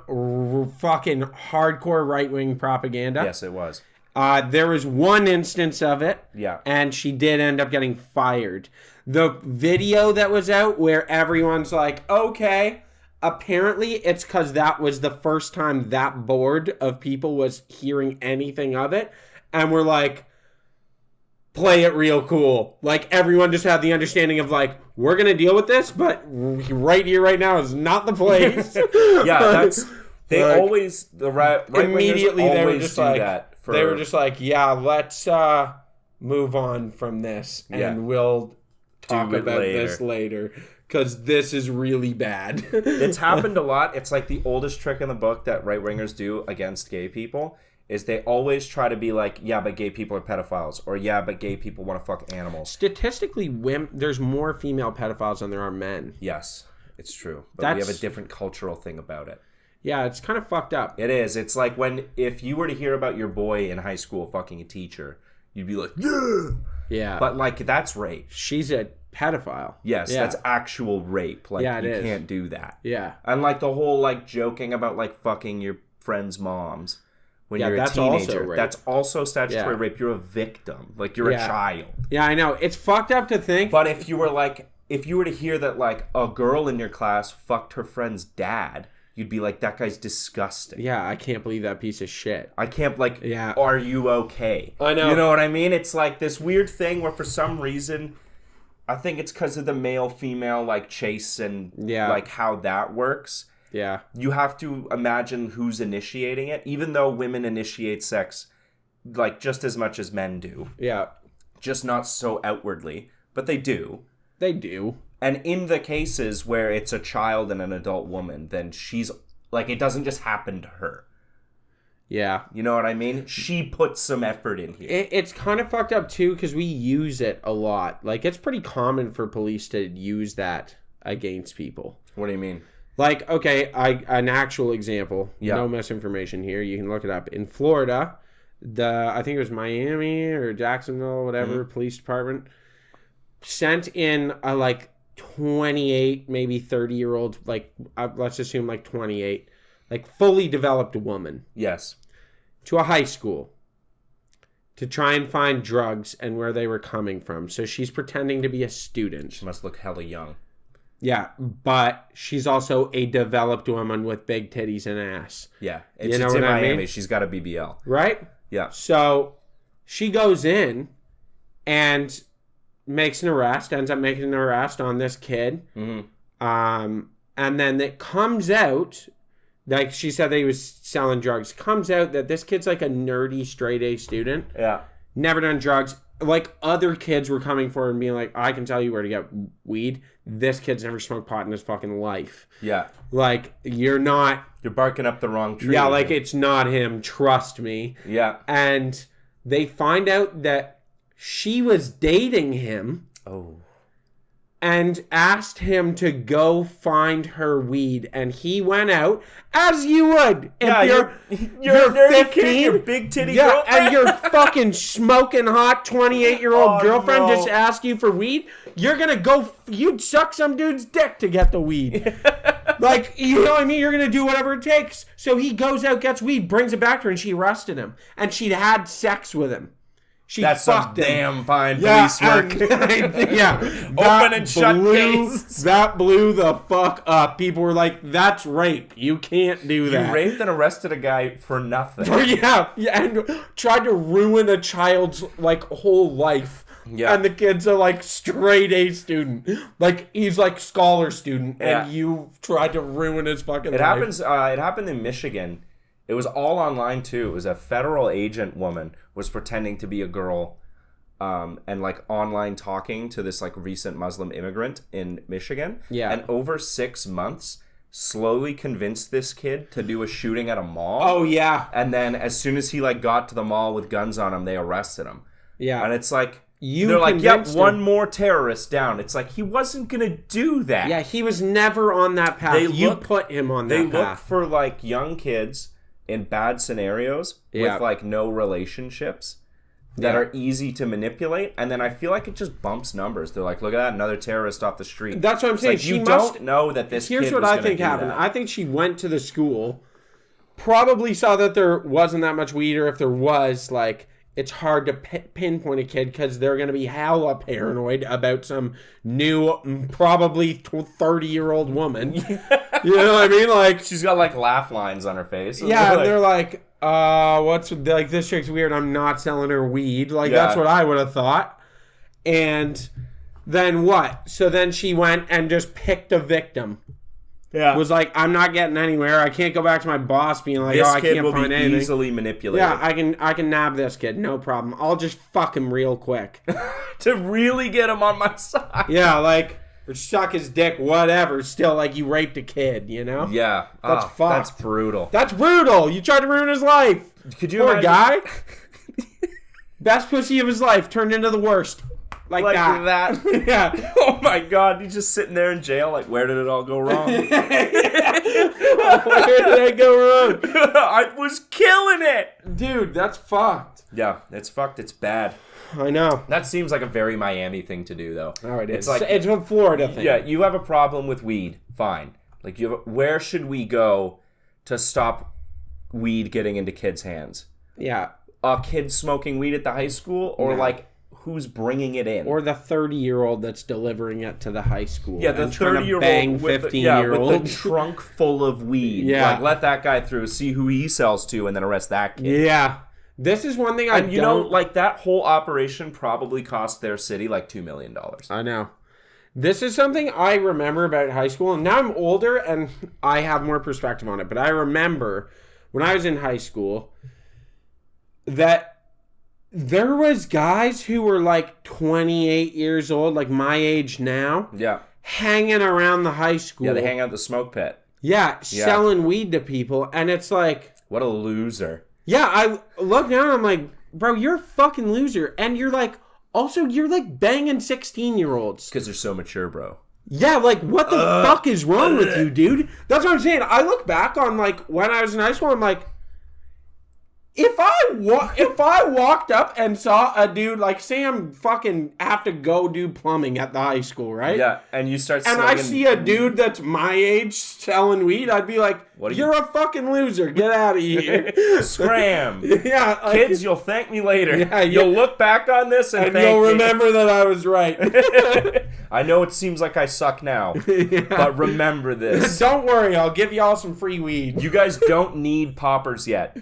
fucking hardcore right-wing propaganda. Yes, it was. There was one instance of it. Yeah. And she did end up getting fired. The video that was out where everyone's like, okay, apparently it's because that was the first time that board of people was hearing anything of it. And we're like, play it real cool. Like, everyone just had the understanding of like, we're going to deal with this, but right here, right now is not the place. Yeah, that's... They like, always... The right immediately they were just like... that they were just like, yeah, let's move on from this. And we'll talk about this later. Because this is really bad. It's happened a lot. It's like the oldest trick in the book that right-wingers do against gay people is they always try to be like, yeah, but gay people are pedophiles. Or, yeah, but gay people want to fuck animals. Statistically, there's more female pedophiles than there are men. Yes, it's true. But we have a different cultural thing about it. Yeah, it's kind of fucked up. It is. It's like if you were to hear about your boy in high school fucking a teacher, you'd be like, yeah! Yeah. But, like, that's rape. She's a pedophile. Yes, that's actual rape. Like, you can't do that. Yeah. And, like, the whole, like, joking about, like, fucking your friends' moms when you're a teenager. That's also statutory rape. You're a victim. Like, you're a child. Yeah, I know. It's fucked up to think. But if you were to hear that, like, a girl in your class fucked her friend's dad, you'd be like, that guy's disgusting. Yeah, I can't believe that piece of shit. I can't, like, are you okay? I know. You know what I mean? It's like this weird thing where for some reason, I think it's because of the male-female, like, chase and, like, how that works. Yeah. You have to imagine who's initiating it, even though women initiate sex, like, just as much as men do. Yeah. Just not so outwardly, but they do. They do. And in the cases where it's a child and an adult woman, then she's, like, it doesn't just happen to her. Yeah. You know what I mean? She puts some effort in here. It's kind of fucked up, too, because we use it a lot. Like, it's pretty common for police to use that against people. What do you mean? Like, okay, an actual example. Yeah. No misinformation here. You can look it up. In Florida, I think it was Miami or Jacksonville, whatever, police department, sent in a, like, 28, maybe 30-year-old, like, let's assume, like, 28, like, fully developed woman. Yes. To a high school to try and find drugs and where they were coming from. So she's pretending to be a student. She must look hella young. Yeah, but she's also a developed woman with big titties and ass. Yeah. You know it's in what I Miami. mean? She's got a BBL. Right? Yeah. So she goes in and makes an arrest, ends up making an arrest on this kid. Mm-hmm. And then it comes out, like she said that he was selling drugs. Comes out that this kid's like a nerdy straight A student. Yeah. Never done drugs. Like other kids were coming forward and being like, I can tell you where to get weed. This kid's never smoked pot in his fucking life. Yeah. Like, you're barking up the wrong tree. Yeah, like it's not him. Trust me. Yeah. And they find out that she was dating him. Oh. And asked him to go find her weed, and he went out as you would. If you're a nerdy 15, kid, your big titty girlfriend, girlfriend, and your fucking smoking hot 28-year-old girlfriend no. just asked you for weed. You're gonna go. You'd suck some dude's dick to get the weed. Like, you know what I mean? You're gonna do whatever it takes. So he goes out, gets weed, brings it back to her, and she arrested him, and she'd had sex with him. That's some damn fine police work. Yeah. Open and shut case. That blew the fuck up. People were like, that's rape. You can't do that. You raped and arrested a guy for nothing. Yeah, and tried to ruin a child's, like, whole life. Yeah. And the kid's a, like, straight A student. Like, he's, like, scholar student, and you tried to ruin his fucking life. It happened in Michigan. It was all online too. It was a federal agent woman was pretending to be a girl, and like online talking to this like recent Muslim immigrant in Michigan. Yeah. And over 6 months, slowly convinced this kid to do a shooting at a mall. Oh yeah. And then as soon as he like got to the mall with guns on him, they arrested him. Yeah. And it's like You they're like, yep, convinced one him. more terrorist down. It's like he wasn't gonna do that. Yeah, he was never on that path. You put him on that They path. look for like young kids in bad scenarios with like no relationships that are easy to manipulate, and then I feel like it just bumps numbers. They're like, look at that, another terrorist off the street. That's what I'm saying. Like, you don't know that this Here's kid what was I gonna think do happened. that. I think she went to the school, probably saw that there wasn't that much weed, or if there was, like, it's hard to pinpoint a kid because they're going to be hella paranoid about some new, probably 30-year-old woman. You know what I mean? Like, she's got like laugh lines on her face. Yeah, and they're like, what's, like, this chick's weird, I'm not selling her weed. Like, that's what I would have thought. And then what? So then she went and just picked a victim. Yeah. Was like, I'm not getting anywhere. I can't go back to my boss being like, this I kid can't will find be anything. easily manipulated. Yeah, I can nab this kid, no problem. I'll just fuck him real quick. To really get him on my side. Yeah, like, or suck his dick, whatever. Still, like, you raped a kid, you know? Yeah. That's fucked. That's brutal. That's brutal. You tried to ruin his life. Could you Poor imagine? guy. Best pussy of his life turned into the worst. Like that. Yeah. Oh my god, he's just sitting there in jail, like, where did it all go wrong? Where did I go wrong? I was killing it! Dude, that's fucked. Yeah, it's fucked. It's bad. I know. That seems like a very Miami thing to do, though. Oh, it is. It's like, it's a Florida thing. Yeah, you have a problem with weed. Fine. Like, where should we go to stop weed getting into kids' hands? Yeah. A kid smoking weed at the high school? Or, like, who's bringing it in? Or the 30-year-old that's delivering it to the high school. Yeah, the 30-year-old bang 15-year-old with the trunk full of weed. Yeah. Like, let that guy through, see who he sells to, and then arrest that kid. Yeah. This is one thing And you know, like, that whole operation probably cost their city, like, $2 million. I know. This is something I remember about high school, and now I'm older, and I have more perspective on it, but I remember when I was in high school that there was guys who were like 28 years old, like my age now. Yeah. Hanging around the high school. Yeah, they hang out at the smoke pit. Yeah, selling weed to people. And it's like... What a loser. Yeah, I look down and I'm like, bro, you're a fucking loser. And you're like, also, you're like banging 16-year-olds. Because they're so mature, bro. Yeah, like, what the fuck is wrong with you, dude? That's what I'm saying. I look back on, like, when I was in high school, I'm like, if I walked up and saw a dude, like, say I'm fucking have to go do plumbing at the high school, right? Yeah, and you start and I see a dude that's my age selling weed, I'd be like, you're a fucking loser. Get out of here. Scram. Yeah. Like, kids, you'll thank me later. Yeah, you'll look back on this and thank you'll me. remember that I was right. I know it seems like I suck now, but remember this. Don't worry, I'll give y'all some free weed. You guys don't need poppers yet.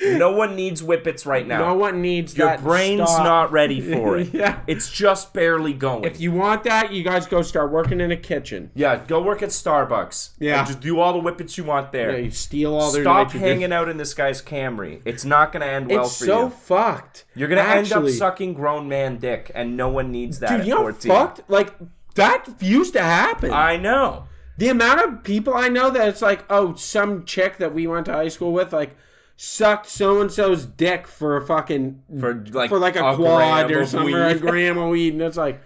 No one needs whippets right now. No one needs Your that. brain's Stop. not ready for it. Yeah. It's just barely going. If you want that, you guys go start working in a kitchen. Yeah, go work at Starbucks. Yeah. And just do all the whippets you want there. Yeah, you steal all their Stop nitrogen. hanging out in this guy's Camry. It's not going to end well It's for so you. fucked. You're going to end up Actually. sucking grown man dick, and no one needs that Dude, at you know 14. fucked? Like, that used to happen. I know. The amount of people I know that it's like, oh, some chick that we went to high school with, like, sucked so-and-so's dick for a fucking... For like a quad gram or of something, weed. or a gram of weed. And it's like,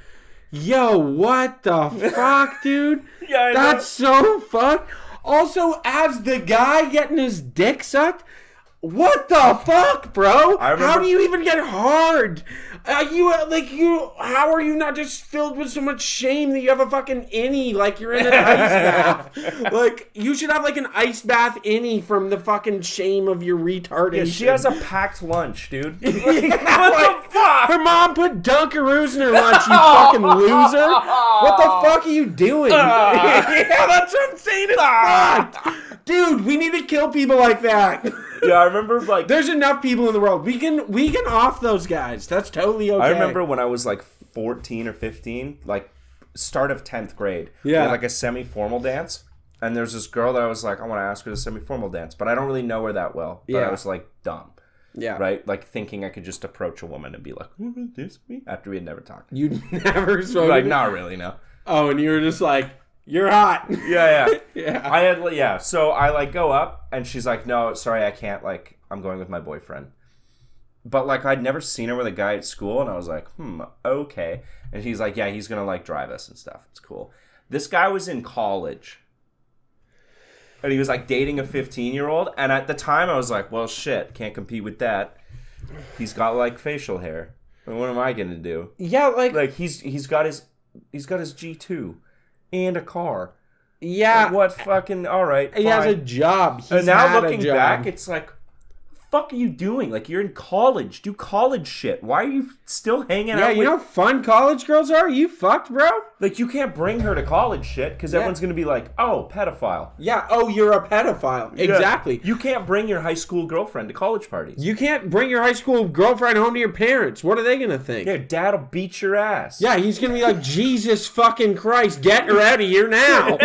yo, what the fuck, dude? Yeah, I That's so fucked. Also, as the guy getting his dick sucked, what the fuck, bro? How do you even get hard? How are you not just filled with so much shame that you have a fucking innie like you're in an ice bath? Like, you should have like an ice bath innie from the fucking shame of your retardation. Yeah, she has a packed lunch, dude. What the fuck? Her mom put Dunkaroos in her lunch, you fucking loser. What the fuck are you doing? Yeah, that's what I'm saying. It's fucked. Dude, we need to kill people like that. Yeah, I remember like there's enough people in the world. We can off those guys. That's totally okay. I remember when I was like 14 or 15, like start of 10th grade. Yeah. We had like a semi-formal dance, and there's this girl that I was like, I want to ask her to semi-formal dance, but I don't really know her that well. But Yeah. I was like dumb. Yeah. Right? Like thinking I could just approach a woman and be like, this me? After we had never talked. You never spoke. Like, not really, no. Oh, and you were just like, you're hot. Yeah. Yeah. So I like go up, and she's like, no, sorry, I can't, like, I'm going with my boyfriend. But like I'd never seen her with a guy at school, and I was like, okay. And he's like, yeah, he's gonna like drive us and stuff. It's cool. This guy was in college, and he was like dating a 15-year-old. And at the time, I was like, well, shit, can't compete with that. He's got like facial hair. And what am I gonna do? Yeah, like he's got his G2 and a car. Yeah. Like, what fucking all right? He has a job. He's and now had looking a job. back, it's like, fuck are you doing? Like, you're in college. Do college shit. Why are you still hanging out Yeah, with... you know how fun college girls are? You fucked, bro? Like, you can't bring her to college shit, because everyone's going to be like, oh, pedophile. Yeah, oh, you're a pedophile. Yeah. Exactly. You can't bring your high school girlfriend to college parties. You can't bring your high school girlfriend home to your parents. What are they going to think? Yeah, dad will beat your ass. Yeah, he's going to be like, Jesus fucking Christ, get her out of here now.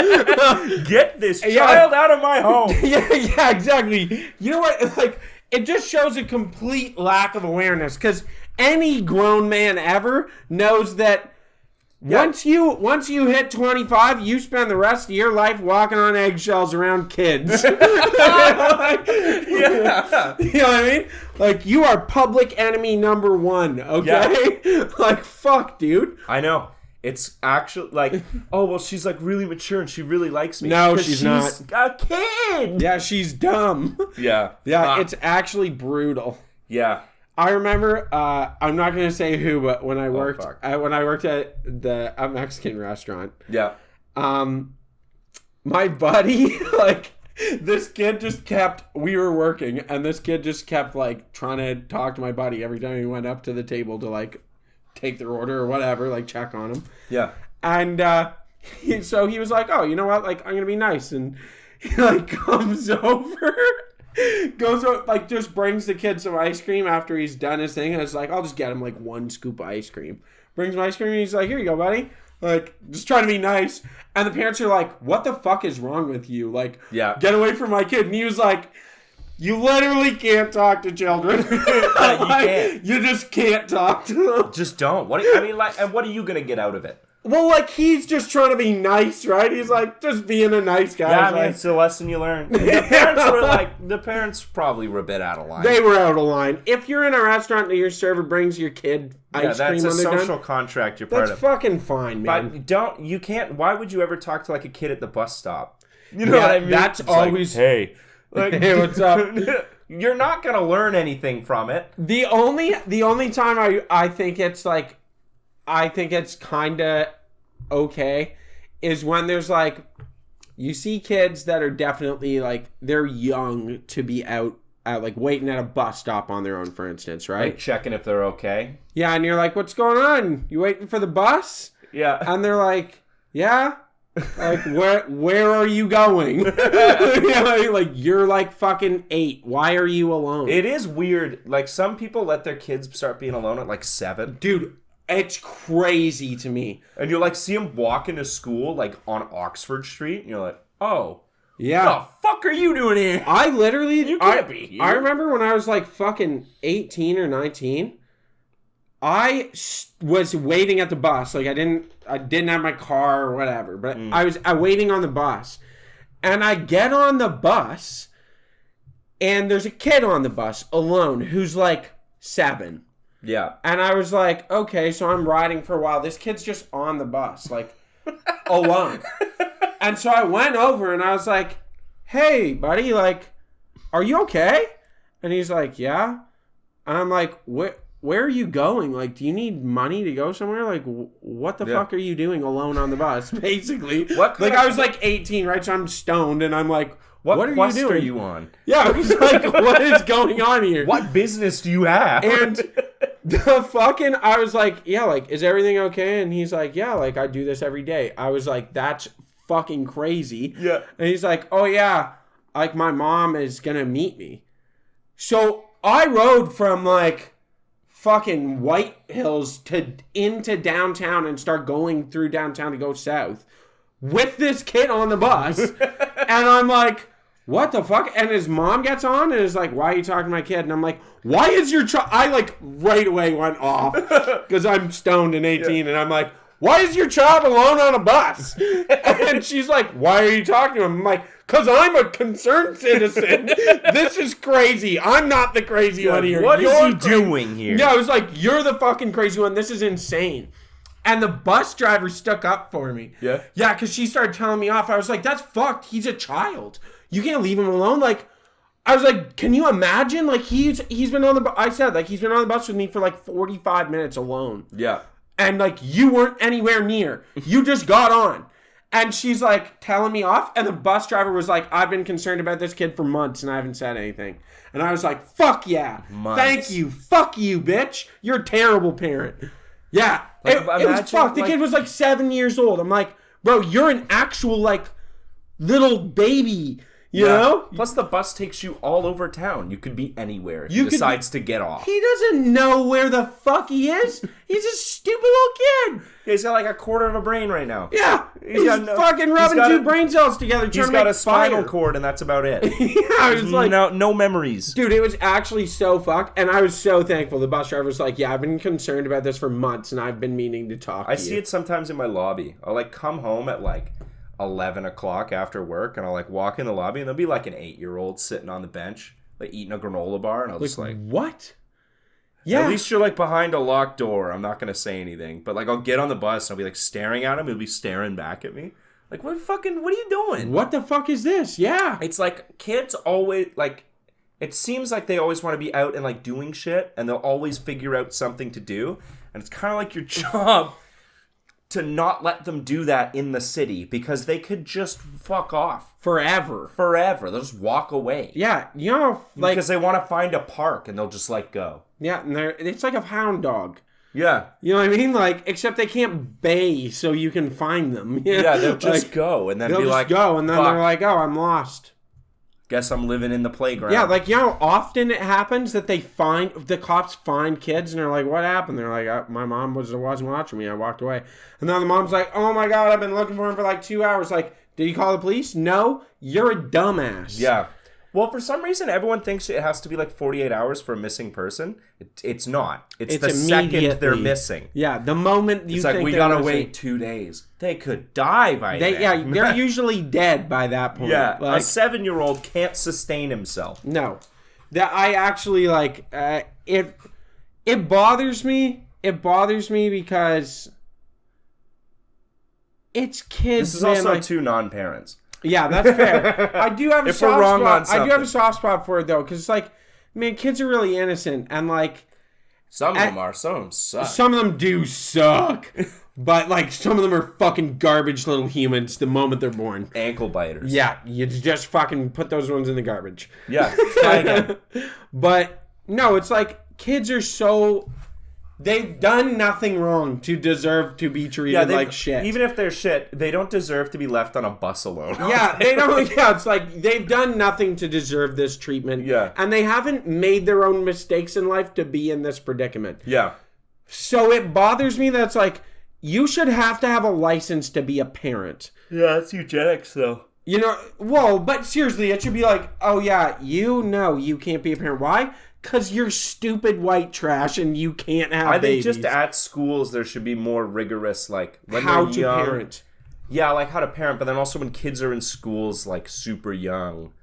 Get this child out of my home. Yeah, exactly. You know what? Like, it just shows a complete lack of awareness, because any grown man ever knows that once you hit 25, you spend the rest of your life walking on eggshells around kids. Yeah. You know what I mean? Like, you are public enemy number 1, okay? Yeah. Like, fuck, dude. I know. It's actually like, oh, well, she's like really mature and she really likes me. No, she's not. A kid. Yeah, she's dumb. Yeah. Yeah, it's actually brutal. Yeah. I remember, I'm not going to say who, but when I worked at a Mexican restaurant. Yeah. My buddy, like, this kid just kept, we were working, and this kid just kept, like, trying to talk to my buddy every time he went up to the table to, like, take their order or whatever, like, check on him. Yeah. And so he was like, oh, you know what, like, I'm going to be nice. And he, like, comes over, like, just brings the kid some ice cream after he's done his thing. And it's like, I'll just get him, like, 1 scoop of ice cream. Brings him ice cream, and he's like, here you go, buddy. Like, just trying to be nice. And the parents are like, what the fuck is wrong with you? Like, get away from my kid. And he was like, you literally can't talk to children. You can't. You just can't talk to them. Just don't. And what are you gonna get out of it? Well, like, he's just trying to be nice, right? He's like, just being a nice guy. Yeah, He's like, it's the lesson you learn. The parents probably were a bit out of line. they were out of line. If you're in a restaurant and your server brings your kid ice cream that's a when they're social done, contract you're part that's of. fucking fine, man. But why would you ever talk to, like, a kid at the bus stop? You know what I mean? That's It's always... like, hey. Like, Hey, what's up? You're not going to learn anything from it. The only time I think it's like, I think it's kind of okay is when there's like, you see kids that are definitely like, they're young to be out like waiting at a bus stop on their own, for instance, right? Like checking if they're okay. Yeah, and you're like, what's going on? You waiting for the bus? Yeah. And they're like, yeah. Like, where are you going? Like, you're like fucking 8. Why are you alone? It is weird. Like, some people let their kids start being alone at like 7. Dude, it's crazy to me. And you like see them walking to school like on Oxford Street, and you're like, oh, Yeah. what the fuck are you doing here? I literally... You can't be here. I remember when I was like fucking 18 or 19, I was waiting at the bus. Like, I didn't have my car or whatever, but I was waiting on the bus. And I get on the bus, and there's a kid on the bus alone who's like 7. Yeah. And I was like, okay, so I'm riding for a while. This kid's just on the bus, like, alone. And so I went over and I was like, hey, buddy, like, are you okay? And he's like, yeah. And I'm like, where are you going? Like, do you need money to go somewhere? Like, what the fuck are you doing alone on the bus, basically? I was like 18, right? So I'm stoned and I'm like, what are you doing? Are you on? Yeah, I was like, what is going on here? What business do you have? And I was like, yeah, like, is everything okay? And he's like, yeah, like, I do this every day. I was like, that's fucking crazy. Yeah. And he's like, oh yeah, like, my mom is gonna meet me. So I rode from like fucking White Hills into downtown and start going through downtown to go south with this kid on the bus. And I'm like, what the fuck? And his mom gets on and is like, why are you talking to my kid? And I'm like, why is your child... I like right away went off because I'm stoned and 18 and I'm like, why is your child alone on a bus? And she's like, why are you talking to him? I'm like, because I'm a concerned citizen. This is crazy. I'm not the crazy one here. What is he doing here? Yeah, I was like, you're the fucking crazy one. This is insane. And the bus driver stuck up for me. Yeah? Yeah, because she started telling me off. I was like, that's fucked. He's a child. You can't leave him alone. Like, I was like, can you imagine? Like, he's been on the bus. I said, like, he's been on the bus with me for like 45 minutes alone. Yeah. And like, you weren't anywhere near. You just got on. And she's like telling me off. And the bus driver was like, I've been concerned about this kid for months and I haven't said anything. And I was like, fuck yeah. Months. Thank you. Fuck you, bitch. You're a terrible parent. Yeah. Like, it was fucked. The kid was like 7 years old. I'm like, bro, you're an actual like little baby. You know? Plus, the bus takes you all over town. You could be anywhere if he decides to get off. He doesn't know where the fuck he is. He's a stupid little kid. He's got like a quarter of a brain right now. Yeah. He's fucking rubbing two brain cells together. He's got a spinal cord, and that's about it. Yeah, I was like, no memories. Dude, it was actually so fucked, and I was so thankful. The bus driver was like, yeah, I've been concerned about this for months, and I've been meaning to talk to you. I see it sometimes in my lobby. I'll like come home at like 11 o'clock after work, and I'll like walk in the lobby, and there'll be like an 8-year-old sitting on the bench, like eating a granola bar, and I'll just like, what? Yeah. At least you're like behind a locked door. I'm not gonna say anything, but like I'll get on the bus and I'll be like staring at him. He'll be staring back at me. Like, what are you doing? What the fuck is this? Yeah. It's like kids always like. It seems like they always want to be out and like doing shit, and they'll always figure out something to do, and it's kind of like your job to not let them do that in the city because they could just fuck off forever. They'll just walk away. Yeah, you know, like, because they want to find a park and they'll just like go. Yeah, and it's like a hound dog. Yeah. You know what I mean? Like, except they can't bay so you can find them. Yeah, they'll just go and then be like, go, and then they're like, oh, I'm lost. Guess I'm living in the playground. Yeah, like, you know, often it happens that the cops find kids and they're like, what happened? They're like, my mom wasn't watching me. I walked away. And then the mom's like, oh my God, I've been looking for him for like 2 hours. Like, did you call the police? No, you're a dumbass. Yeah. Well, for some reason, everyone thinks it has to be like 48 hours for a missing person. It's not. It's the second they're missing. Yeah, the moment you it's like, think we they're gotta missing, wait 2 days. They could die by then. Yeah, they're usually dead by that point. Yeah, like, a 7-year-old can't sustain himself. No. That I actually like it bothers me. It bothers me because it's kids. This is also 2 non-parents. Yeah, that's fair. I do have a If we're soft wrong spot. on something. I do have a soft spot for it though, because it's like, man, kids are really innocent, and like Some of them are. Some of them suck. some of them do suck, but like some of them are fucking garbage little humans the moment they're born. Ankle biters. Yeah, you just fucking put those ones in the garbage. Yeah. Try again. But no, it's like kids are so. They've done nothing wrong to deserve to be treated like shit. Even if they're shit, they don't deserve to be left on a bus alone. Yeah, they don't. Yeah, it's like they've done nothing to deserve this treatment. Yeah. And they haven't made their own mistakes in life to be in this predicament. Yeah. So it bothers me that it's like, you should have to have a license to be a parent. Yeah, that's eugenics, though. You know, well, but seriously, it should be like, oh yeah, you can't be a parent. Why? Because you're stupid white trash and you can't have I babies. think just at schools there should be more rigorous, like, when how they're to young. parent. Yeah, like how to parent, but then also when kids are in schools, like, super young,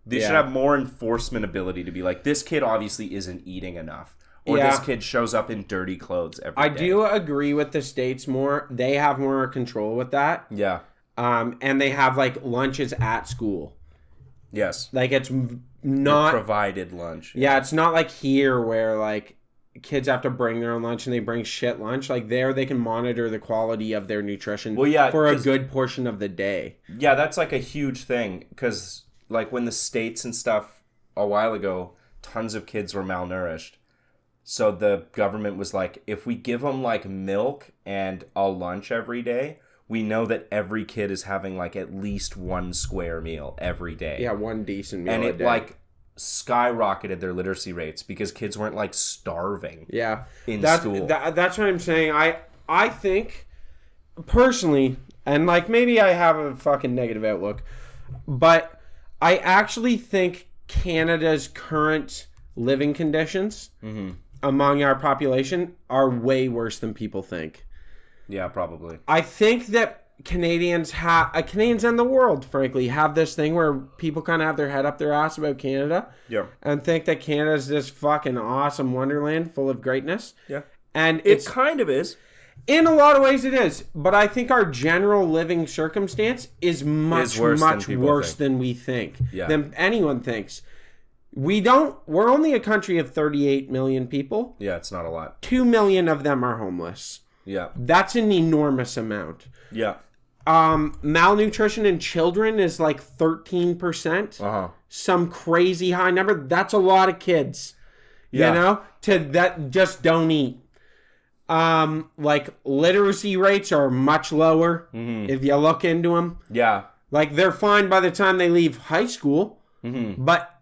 they should Yeah. have more enforcement ability to be like, this kid obviously isn't eating enough. Or Yeah. this kid shows up in dirty clothes every day. I do agree with the states more. They have more control with that. Yeah. And they have like lunches at school. Yes. Like it's not Provided lunch. Yeah, it's not like here where like kids have to bring their own lunch and they bring shit lunch. Like there they can monitor the quality of their nutrition for a good portion of the day. Yeah, that's like a huge thing because like when the States and stuff a while ago, tons of kids were malnourished. So the government was like, if we give them like milk and a lunch every day, we know that every kid is having like at least one square meal every day. Yeah, one decent meal and a it day. like skyrocketed their literacy rates because kids weren't like starving. Yeah, in that's, school. That's what I'm saying. I think personally, and like maybe I have a fucking negative outlook, but I actually think Canada's current living conditions among our population are way worse than people think. Yeah, probably. I think that Canadians and the world, frankly, have this thing where people kind of have their head up their ass about Canada. Yeah. And think that Canada's this fucking awesome wonderland full of greatness. Yeah. And It kind of is. in a lot of ways it is. But I think our general living circumstance is much worse than we think. Yeah. Than anyone thinks. We're only a country of 38 million people. Yeah, it's not a lot. 2 million of them are homeless. Yeah. That's an enormous amount. Yeah. Malnutrition in children is like 13%. Uh-huh. Some crazy high number. That's a lot of kids. Yeah. You know? That just don't eat. Like literacy rates are much lower if you look into them. Yeah. Like they're fine by the time they leave high school. But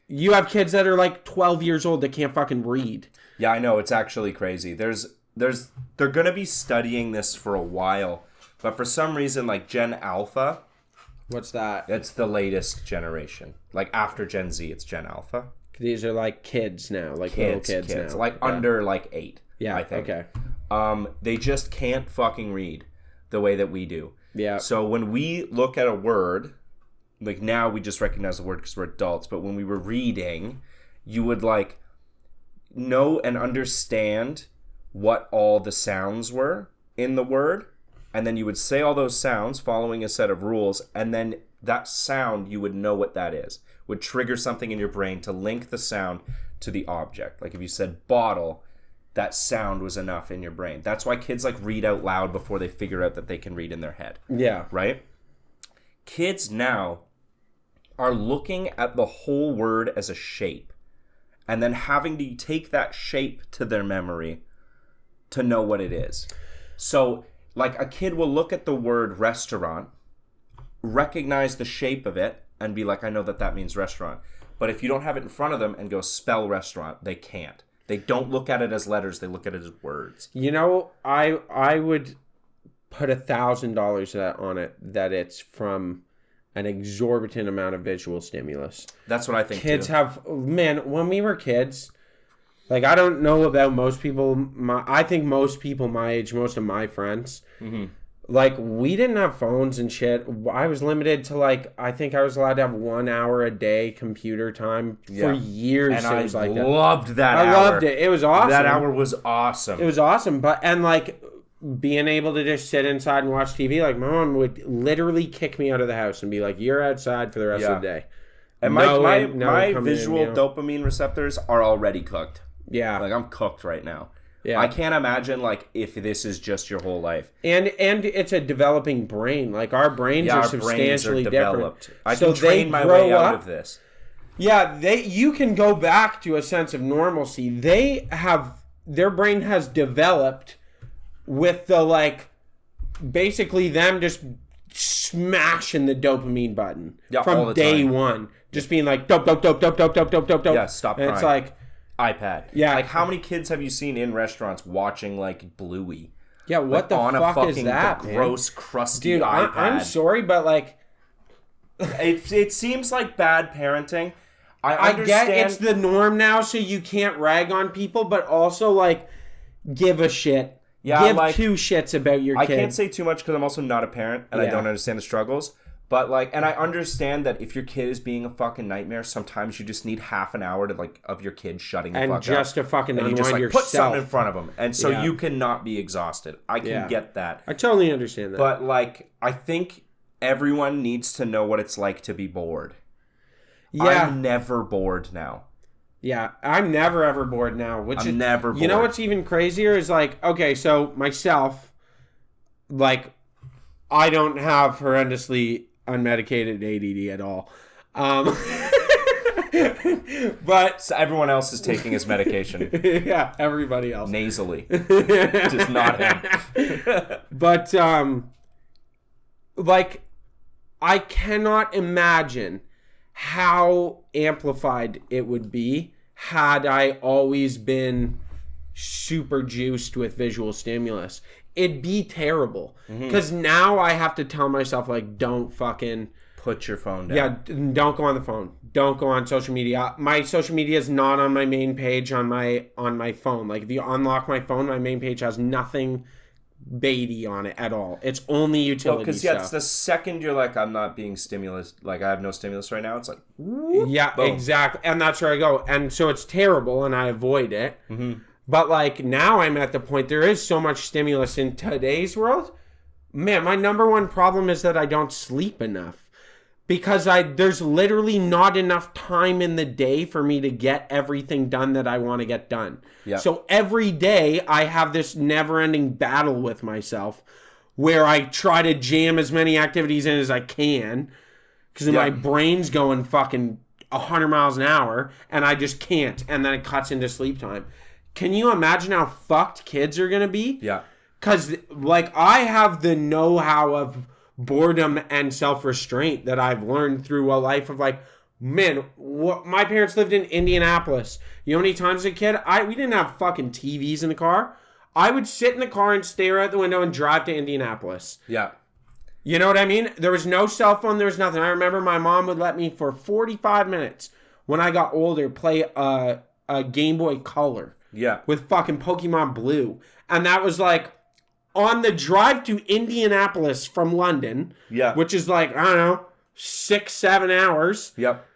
you have kids that are like 12 years old that can't fucking read. Yeah, I know. It's actually crazy. They're going to be studying this for a while. But for some reason, like Gen Alpha, What's that? it's the latest generation. Like after Gen Z, it's Gen Alpha. These are like kids now, like little kids now. Like Yeah. under like 8, Yeah, I think. okay. They just can't fucking read the way that we do. Yeah. So when we look at a word, like now we just recognize the word because we're adults, but when we were reading, you would like know and understand what all the sounds were in the word, and then you would say all those sounds following a set of rules, and then that sound, you would know what that is. Would trigger something in your brain to link the sound to the object. Like if you said bottle, that sound was enough in your brain. That's why kids like read out loud before they figure out that they can read in their head. Yeah. Right? Kids now are looking at the whole word as a shape and then having to take that shape to their memory to know what it is. So, like, a kid will look at the word restaurant, recognize the shape of it, and be like, I know that means restaurant. But if you don't have it in front of them and go spell restaurant, they can't. They don't look at it as letters, they look at it as words. You know, I would put $1,000 on it that it's from an exorbitant amount of visual stimulus. That's what I think Kids too. have, man, when we were kids, like, I don't know about most people, I think most people my age, most of my friends, like, we didn't have phones and shit. I was limited to, like, I think I was allowed to have 1 hour a day computer time for years. And it was I like that. loved that hour. I loved it. It was awesome. That hour was awesome. It was awesome. And, like, being able to just sit inside and watch TV, like, my mom would literally kick me out of the house and be like, you're outside for the rest of the day. And my visual dopamine receptors are already cooked. Yeah. Like, I'm cooked right now. Yeah. I can't imagine, like, if this is just your whole life. And it's a developing brain. Like, our brains are substantially different. I can train my way out of this. Yeah, you can go back to a sense of normalcy. Their brain has developed with the, like, basically them just smashing the dopamine button from day one. Just being like, dope, dope, dope, dope, dope, dope, dope, dope, dope. Yeah, stop crying. And it's like... iPad. Yeah. Like, how many kids have you seen in restaurants watching, like, Bluey? Yeah, what the fuck is that, man? Gross, crusty Dude, iPad. I'm sorry, but, like... It seems like bad parenting. I get it's the norm now, so you can't rag on people, but also, like, give a shit. Yeah, give like, 2 shits about your kid. I can't say too much because I'm also not a parent, and I don't understand the struggles. But, like, and I understand that if your kid is being a fucking nightmare, sometimes you just need half an hour to, like, of your kid shutting the fuck up. And just to fucking and unwind you just, like, yourself. put something in front of them. And so you cannot be exhausted. I can get that. I totally understand that. But, like, I think everyone needs to know what it's like to be bored. Yeah. I'm never bored now. Yeah, I'm never ever bored now. I'm never bored. You know what's even crazier is, like, okay, so myself, like, I don't have horrendously unmedicated ADD at all. But so everyone else is taking his medication. Yeah, everybody else. Nasally. Just not him. But, like, I cannot imagine how amplified it would be had I always been super juiced with visual stimulus. It'd be terrible. Because now I have to tell myself, like, don't fucking... Put your phone down. Yeah, don't go on the phone. Don't go on social media. My social media is not on my main page on my phone. Like, if you unlock my phone, my main page has nothing baity on it at all. It's only utility stuff. Because, it's the second you're like, I'm not being stimulus, like, I have no stimulus right now, it's like, whoop, yeah, boom. Exactly. And that's where I go. And so it's terrible, and I avoid it. But, like, now I'm at the point, there is so much stimulus in today's world. Man, my number one problem is that I don't sleep enough. Because there's literally not enough time in the day for me to get everything done that I want to get done. Yep. So every day I have this never-ending battle with myself where I try to jam as many activities in as I can because my brain's going fucking 100 miles an hour and I just can't. And then it cuts into sleep time. Can you imagine how fucked kids are going to be? Yeah. Because, like, I have the know-how of boredom and self-restraint that I've learned through a life of, like, man, my parents lived in Indianapolis. You know how many times as a kid, we didn't have fucking TVs in the car. I would sit in the car and stare out the window and drive to Indianapolis. Yeah. You know what I mean? There was no cell phone. There was nothing. I remember my mom would let me for 45 minutes when I got older play a Game Boy Color. Yeah. With fucking Pokemon Blue. And that was like on the drive to Indianapolis from London. Yeah. Which is like, I don't know, 6-7 hours. Yep.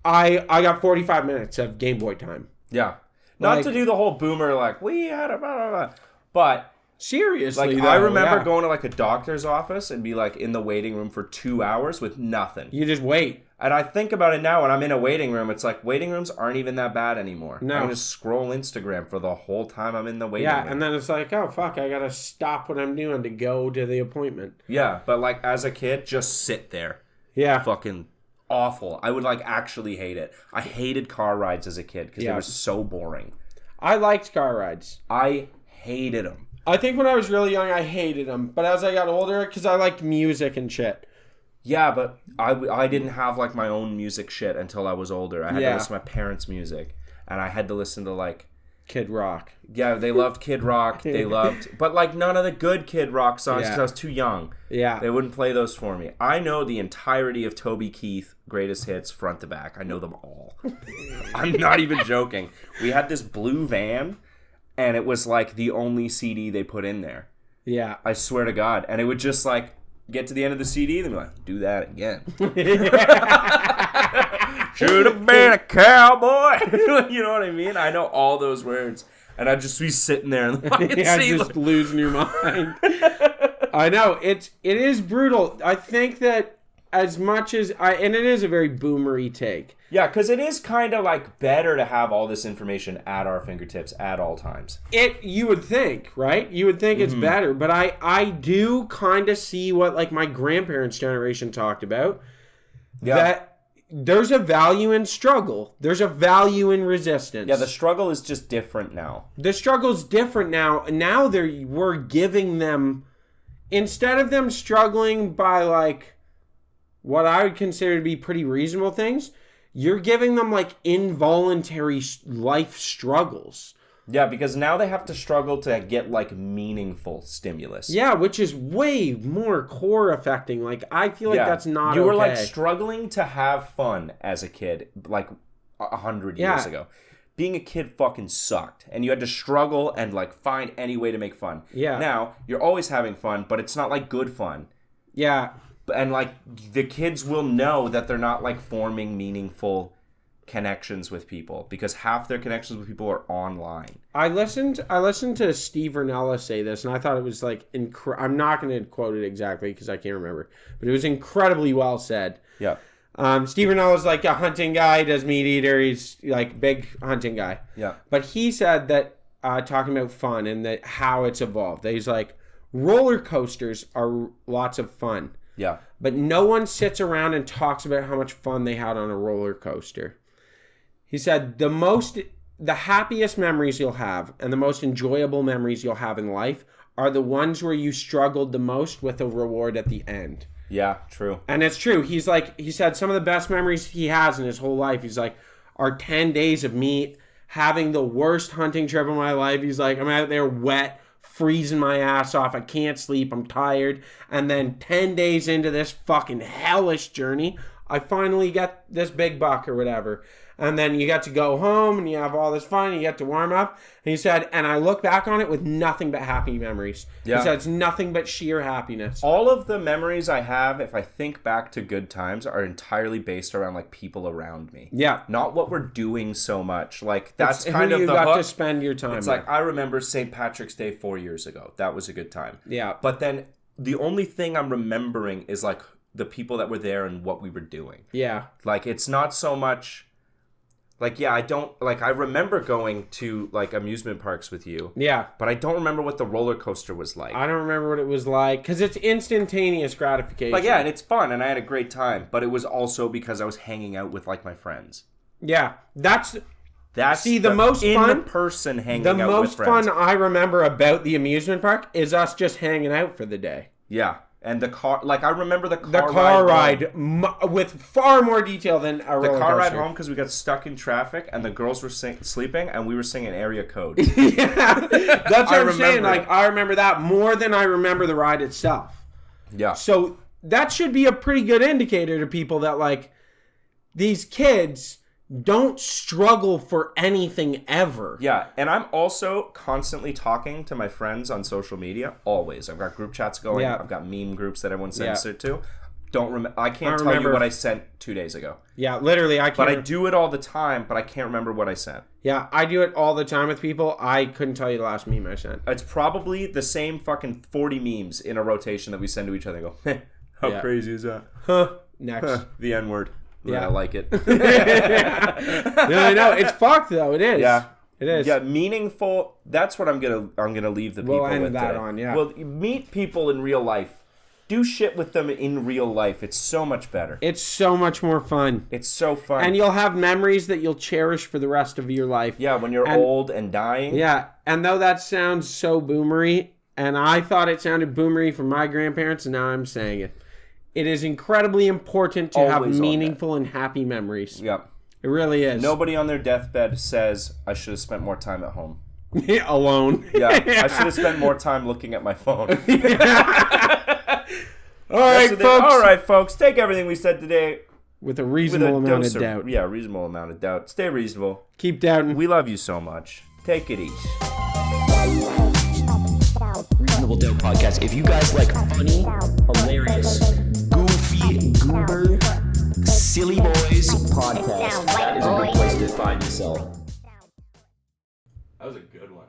I got 45 minutes of Game Boy time. Yeah. Not to do the whole boomer, like, we had a blah, blah, blah. But seriously, like, I remember going to, like, a doctor's office and be, like, in the waiting room for 2 hours with nothing. You just wait. And I think about it now when I'm in a waiting room, it's like, waiting rooms aren't even that bad anymore. No. I can just scroll Instagram for the whole time I'm in the waiting room. Yeah, and then it's like, oh, fuck, I gotta stop what I'm doing to go to the appointment. Yeah, but, like, as a kid, just sit there. Yeah. Fucking awful. I would, like, actually hate it. I hated car rides as a kid because they were so boring. I liked car rides. I hated them. I think when I was really young, I hated them. But as I got older, because I liked music and shit. Yeah, but I didn't have, like, my own music shit until I was older. I had to listen to my parents' music. And I had to listen to, like... Kid Rock. Yeah, they loved Kid Rock. They loved, but like none of the good Kid Rock songs because I was too young. Yeah. They wouldn't play those for me. I know the entirety of Toby Keith greatest hits front to back. I know them all. I'm not even joking. We had this blue van, and it was like the only CD they put in there. Yeah. I swear to God. And it would just like get to the end of the CD and they'd be like, do that again. Should have been a cowboy. You know what I mean? I know all those words. And I'd just be sitting there and just losing your mind. I know. It is brutal. I think that as much as and it is a very boomery take. Yeah, because it is kind of like better to have all this information at our fingertips at all times. You would think, right? You would think it's better, but I do kind of see what like my grandparents' generation talked about. Yeah. That there's a value in struggle. There's a value in resistance. Yeah, the struggle is just different now. The struggle's different now. Now we're giving them, instead of them struggling by like what I would consider to be pretty reasonable things, you're giving them like involuntary life struggles. Yeah, because now they have to struggle to get like meaningful stimulus. Yeah, which is way more core affecting. Like I feel like that's not You were like struggling to have fun as a kid like 100 years ago. Being a kid fucking sucked, and you had to struggle and like find any way to make fun. Yeah. Now, you're always having fun, but it's not like good fun. Yeah. And like the kids will know that they're not like forming meaningful connections with people because half their connections with people are online. I listened to Steve Rinella say this, and I thought it was like I'm not going to quote it exactly because I can't remember, but it was incredibly well said. Yeah. Steve Rinella's like a hunting guy, does meat eater. He's like big hunting guy. Yeah. But he said that talking about fun and that how it's evolved. That he's like roller coasters are lots of fun. Yeah. But no one sits around and talks about how much fun they had on a roller coaster. He said the happiest memories you'll have and the most enjoyable memories you'll have in life are the ones where you struggled the most with a reward at the end. Yeah, true. And it's true. He said some of the best memories he has in his whole life, he's like, are 10 days of me having the worst hunting trip of my life. He's like, I'm out there wet, freezing my ass off. I can't sleep. I'm tired. And then 10 days into this fucking hellish journey, I finally get this big buck or whatever. And then you get to go home and you have all this fun. You get to warm up. And he said, and I look back on it with nothing but happy memories. Yeah. He said, it's nothing but sheer happiness. All of the memories I have, if I think back to good times, are entirely based around like people around me. Yeah. Not what we're doing so much. Like that's it's kind of you the got hook. To spend your time It's with. like I remember St. Patrick's Day 4 years ago. That was a good time. Yeah. But then the only thing I'm remembering is like the people that were there and what we were doing. Yeah. Like it's not so much. Like, yeah, I remember going to, like, amusement parks with you. Yeah. But I don't remember what the roller coaster was like. I don't remember what it was like, because it's instantaneous gratification. Like, yeah, and it's fun, and I had a great time, but it was also because I was hanging out with, like, my friends. Yeah, that's the most fun in-person hanging out with friends. The most fun I remember about the amusement park is us just hanging out for the day. Yeah. And the car, like I remember the car ride with far more detail than a roller coaster. The car ride home because we got stuck in traffic and the girls were sleeping and we were singing Area Code. Yeah, that's what I'm saying. Like I remember that more than I remember the ride itself. Yeah. So that should be a pretty good indicator to people that like these kids don't struggle for anything ever. Yeah, and I'm also constantly talking to my friends on social media. Always, I've got group chats going. Yeah. I've got meme groups that everyone sends it to. I can't tell you what I sent 2 days ago. Yeah, literally, I can't. But I do it all the time. But I can't remember what I sent. Yeah, I do it all the time with people. I couldn't tell you the last meme I sent. It's probably the same fucking 40 memes in a rotation that we send to each other. And go, how crazy is that? Huh. Next, the N-word. Yeah, I like it. No, no, it's fucked though. It is. Yeah, it is. Yeah, meaningful. That's what I'm gonna leave the people with that today. on. Yeah. Well, meet people in real life. Do shit with them in real life. It's so much better. It's so much more fun. It's so fun. And you'll have memories that you'll cherish for the rest of your life. Yeah, when you're old and dying. Yeah, and though that sounds so boomery, and I thought it sounded boomery from my grandparents, and now I'm saying it. It is incredibly important to have meaningful and happy memories. Yep. It really is. Nobody on their deathbed says, I should have spent more time at home. Alone. Yeah, I should have spent more time looking at my phone. All right, folks. Take everything we said today with a reasonable amount of doubt. Yeah, reasonable amount of doubt. Stay reasonable. Keep doubting. We love you so much. Take it easy. Reasonable Doubt Podcast. If you guys like funny, hilarious, goofy, goober, silly boys podcast, that is a good place to find yourself. That was a good one.